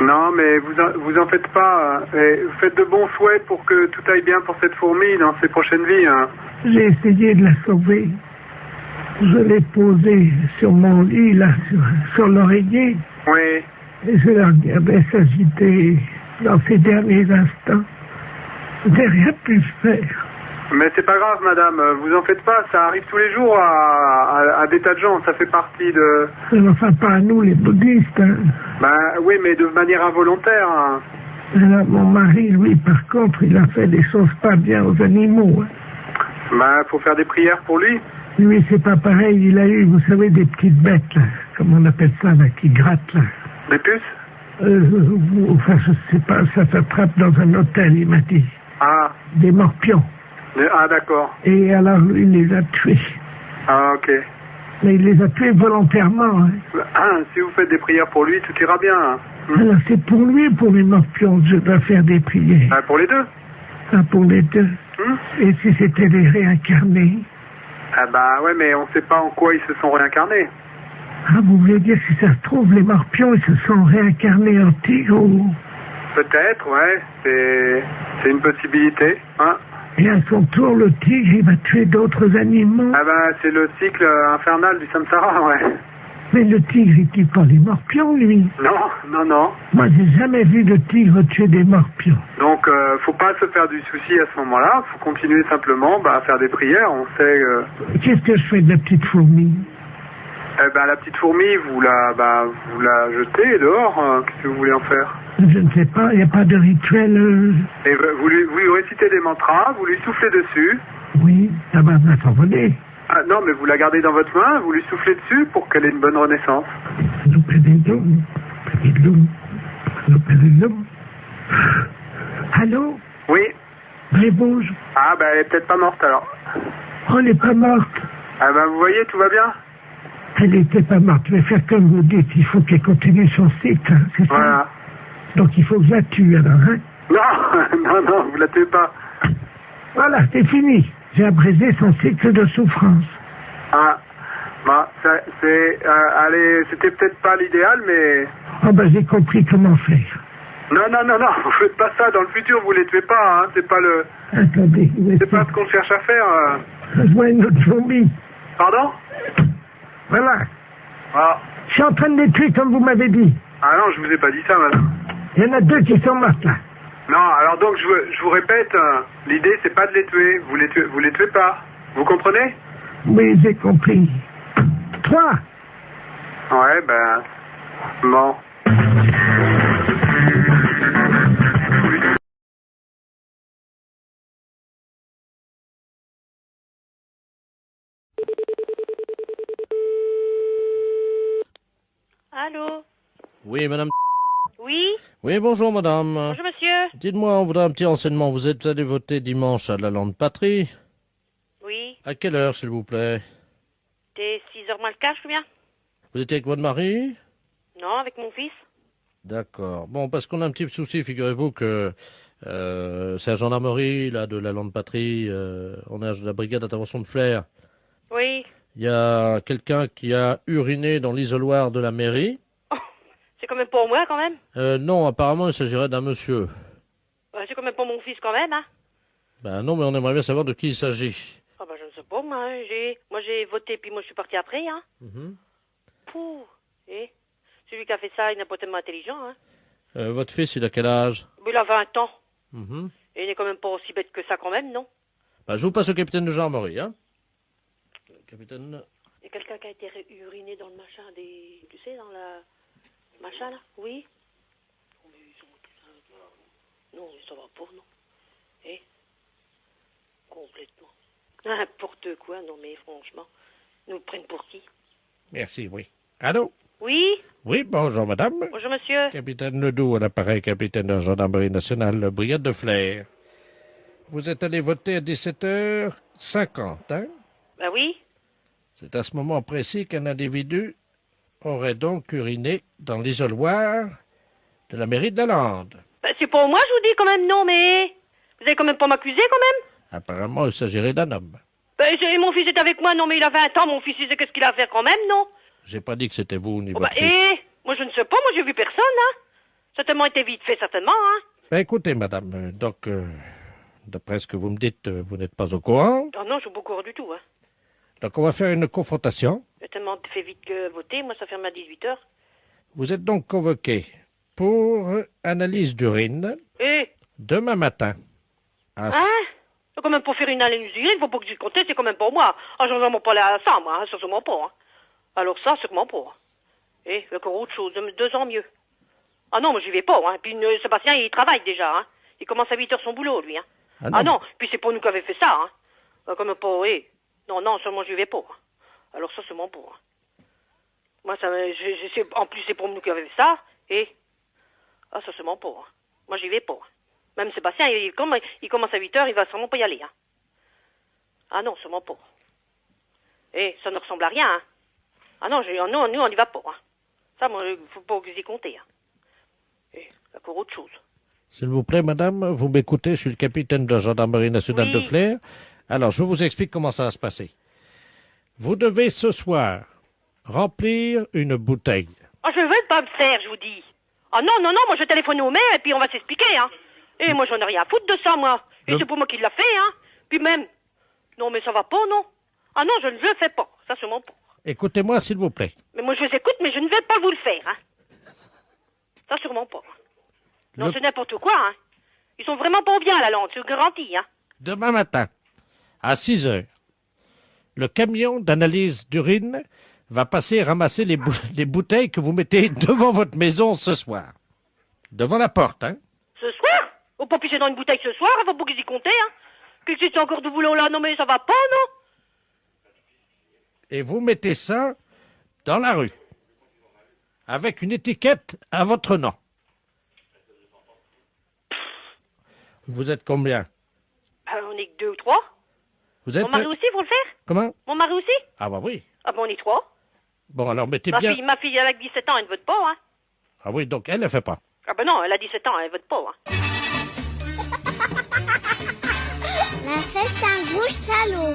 S20: Non, mais vous en faites pas. Et vous faites de bons souhaits pour que tout aille bien pour cette fourmi dans ses prochaines vies, hein.
S10: J'ai essayé de la sauver. Je l'ai posée sur mon lit, là, sur l'oreiller.
S20: Oui.
S10: Et je la regardais s'agiter dans ses derniers instants. Je n'ai rien pu faire.
S20: Mais c'est pas grave, madame, vous en faites pas, ça arrive tous les jours à des tas de gens, ça fait partie de...
S10: Enfin, pas à nous, les bouddhistes, hein.
S20: Ben oui, mais de manière involontaire, hein.
S10: Alors, mon mari, lui, par contre, il a fait des choses pas bien aux animaux, hein.
S20: Ben, faut faire des prières pour lui.
S10: Lui, c'est pas pareil, il a eu, vous savez, des petites bêtes, là, comme on appelle ça, là, qui grattent, là.
S20: Des puces?
S10: Enfin, je sais pas, ça s'attrape dans un hôtel, il m'a dit.
S20: Ah.
S10: Des morpions.
S20: Ah, d'accord.
S10: Et alors, lui, il les a tués.
S20: Ah, ok.
S10: Mais il les a tués volontairement, hein.
S20: Ah, si vous faites des prières pour lui, tout ira bien, hein.
S10: Alors, c'est pour lui ou pour les morpions que je dois faire des prières?
S20: Ah, pour les deux.
S10: Ah, pour les deux. Et si c'était des réincarnés?
S20: Ah bah ouais, mais on sait pas en quoi ils se sont réincarnés.
S10: Ah, vous voulez dire, si ça se trouve, les morpions, ils se sont réincarnés en tigre ou...
S20: Peut-être, ouais, c'est une possibilité, hein.
S10: Et à son tour, le tigre, il va tuer d'autres animaux.
S20: Ah ben, c'est le cycle infernal du samsara, ouais.
S10: Mais le tigre, il tue pas les morpions, lui.
S20: Non.
S10: Moi, j'ai jamais vu de tigre tuer des morpions.
S20: Donc, faut pas se faire du souci à ce moment-là. Faut continuer simplement à faire des prières. On sait...
S10: Qu'est-ce que je fais de la petite fourmi?
S20: Eh ben, la petite fourmi, vous la jetez dehors. Qu'est-ce que vous voulez en faire?
S10: Je ne sais pas, il n'y a pas de rituel...
S20: Et vous lui récitez des mantras, vous lui soufflez dessus.
S10: Oui, ça va s'envoler.
S20: Ah non, mais vous la gardez dans votre main, vous lui soufflez dessus pour qu'elle ait une bonne renaissance.
S10: Allô?
S20: Oui.
S10: Réponse.
S20: Ah ben, elle est peut-être pas morte alors.
S10: Oh, elle n'est pas morte.
S20: Ah ben, vous voyez, tout va bien.
S10: Elle n'était pas morte, mais faire comme vous dites, il faut qu'elle continue son cycle, hein, c'est ça?
S20: Voilà.
S10: Donc il faut que je la tue alors, hein?
S20: Non, vous la tuez pas.
S10: Voilà, c'est fini. J'ai abrégé son cycle de souffrance.
S20: Ah, bah, allez, c'était peut-être pas l'idéal, mais...
S10: Oh ben j'ai compris comment faire.
S20: Non, vous faites pas ça, dans le futur vous les tuez pas, hein, c'est pas le...
S10: Attendez,
S20: c'est pas ce qu'on cherche à faire.
S10: Je vois une autre fourmi.
S20: Pardon?
S10: Voilà.
S20: Ah.
S10: Je suis en train de les tuer comme vous m'avez dit.
S20: Ah non, je vous ai pas dit ça, madame.
S10: Il y en a deux qui sont mortes là.
S20: Non, alors donc je vous répète, l'idée c'est pas de les tuer, vous les tuez pas. Vous comprenez?
S10: Oui, j'ai compris. 3.
S20: Ouais, ben... Bon.
S5: Allô?
S11: Oui, madame.
S5: Oui?
S11: Oui, bonjour, madame.
S5: Bonjour, monsieur.
S11: Dites-moi, on voudrait un petit renseignement. Vous êtes allé voter dimanche à la Lande Patrie?
S5: Oui.
S11: À quelle heure, s'il vous plaît?
S5: C'était 6h moins le quart, je suis bien.
S11: Vous étiez avec votre mari?
S5: Non, avec mon fils.
S11: D'accord. Bon, parce qu'on a un petit souci, figurez-vous que c'est la gendarmerie là, de la Lande Patrie, on est à la brigade d'intervention de Flers.
S5: Oui.
S11: Il y a quelqu'un qui a uriné dans l'isoloir de la mairie.
S5: Oh, c'est quand même pour moi, quand même.
S11: Non, apparemment, il s'agirait d'un monsieur.
S5: C'est quand même pour mon fils, quand même, hein.
S11: Ben non, mais on aimerait bien savoir de qui il s'agit.
S5: Ah ben, je ne sais pas, moi. Moi, j'ai voté, puis moi, je suis parti après, hein.
S11: Mhm.
S5: Pouh. Et Celui qui a fait ça, il n'est pas tellement intelligent, hein.
S11: Votre fils, il a quel âge?
S5: Il a 20 ans.
S11: Mhm.
S5: Et il n'est quand même pas aussi bête que ça, quand même, non?
S11: Bah, je vous passe au capitaine de gendarmerie, hein. Capitaine...
S5: Il y a quelqu'un qui a été uriné dans le machin des... Tu sais, dans la... Machin, là? Oui? Non, mais ça va pas, non. Eh? Complètement. N'importe quoi, non, mais franchement. Nous prennent pour qui?
S11: Merci, oui. Allô?
S5: Oui?
S11: Oui, bonjour, madame.
S5: Bonjour, monsieur.
S11: Capitaine Ledoux, à l'appareil, capitaine de la gendarmerie nationale, brigade de Flers. Vous êtes allé voter à 17h50, hein?
S5: Ben oui.
S11: C'est à ce moment précis qu'un individu aurait donc uriné dans l'isoloir de la mairie de la Lande.
S5: Ben, c'est pour moi, je vous dis quand même, non, mais... Vous allez quand même pas m'accuser, quand même?
S11: Apparemment, il s'agirait d'un homme.
S5: Ben, mon fils est avec moi, non, mais il a 20 ans, mon fils, il sait qu'est-ce qu'il a à faire quand même, non?
S11: J'ai pas dit que c'était vous ni
S5: Oh,
S11: votre
S5: ben,
S11: fils.
S5: moi je ne sais pas, moi j'ai vu personne, hein. Ça a tellement été vite fait, certainement, hein.
S11: Ben, écoutez, madame, donc, d'après ce que vous me dites, vous n'êtes pas au courant.
S5: Oh non, je suis pas au courant du tout, hein.
S11: Donc, on va faire une confrontation.
S5: J'ai tellement fait vite que voter, moi ça ferme à 18h.
S11: Vous êtes donc convoqué pour analyse d'urine demain matin.
S5: Hein? C'est quand même pour faire une analyse d'urine, il faut pas que j'y compte, c'est quand même pour moi. Ah, j'en ai pas là à ça, moi, hein, ça sûrement pas, hein. Alors ça, sûrement pas. Il y a encore autre chose, 2 ans mieux. Ah non, moi j'y vais pas, hein. Puis Sébastien, il travaille déjà, hein. Il commence à 8h son boulot, lui, hein. Ah non, puis c'est pas nous qui avait fait ça, hein. Comme pas, Non, seulement j'y vais pas. Hein. Alors ça, sûrement pas. Hein. Moi, ça, en plus, c'est pour nous qui avait fait ça, Ah, ça, sûrement pas. Hein. Moi, j'y vais pas. Hein. Même Sébastien, il commence à 8h, il va sûrement pas y aller, hein. Ah non, sûrement pas. Ça ne ressemble à rien, hein. Ah non, nous, on n'y va pas, hein. Ça, moi, faut pas que vous y comptez, hein. Encore autre chose.
S11: S'il vous plaît, madame, vous m'écoutez, je suis le capitaine de la gendarmerie nationale de Flers. Alors, je vous explique comment ça va se passer. Vous devez ce soir remplir une bouteille.
S5: Ah, je veux pas me faire, je vous dis. Ah non, moi je vais téléphoner au maire et puis on va s'expliquer, hein. Et moi j'en ai rien à foutre de ça, moi. Et c'est pour moi qui l'a fait, hein. Puis même, non mais ça va pas, non. Ah non, je ne le fais pas, ça sûrement pas.
S11: Écoutez-moi, s'il vous plaît.
S5: Mais moi je vous écoute, mais je ne vais pas vous le faire, hein. Ça sûrement pas. Non, c'est n'importe quoi, hein. Ils sont vraiment pas bien, la Lande, c'est garanti, hein.
S11: Demain matin, à 6h, le camion d'analyse d'urine va passer ramasser les bouteilles que vous mettez devant votre maison ce soir. Devant la porte, hein.
S5: Ce soir? Faut pas pisser dans une bouteille ce soir, faut pas qu'ils y compter, hein. Qu'est-ce que c'est encore de boulot là? Non mais ça va pas, non?
S11: Et vous mettez ça dans la rue, avec une étiquette à votre nom. Vous êtes combien?
S5: On est que 2 ou 3.
S11: Vous êtes...
S5: Mon mari aussi, vous le faire?
S11: Comment?
S5: Mon mari aussi?
S11: Ah bah oui.
S5: Ah bah on est 3.
S11: Bon, alors mettez bien...
S5: Ma fille, elle a 17 ans, elle ne vote pas, hein.
S11: Ah oui, donc elle ne fait pas.
S5: Ah bah non, elle a 17 ans, elle vote pas, hein.
S1: La fête, c'est un gros salaud.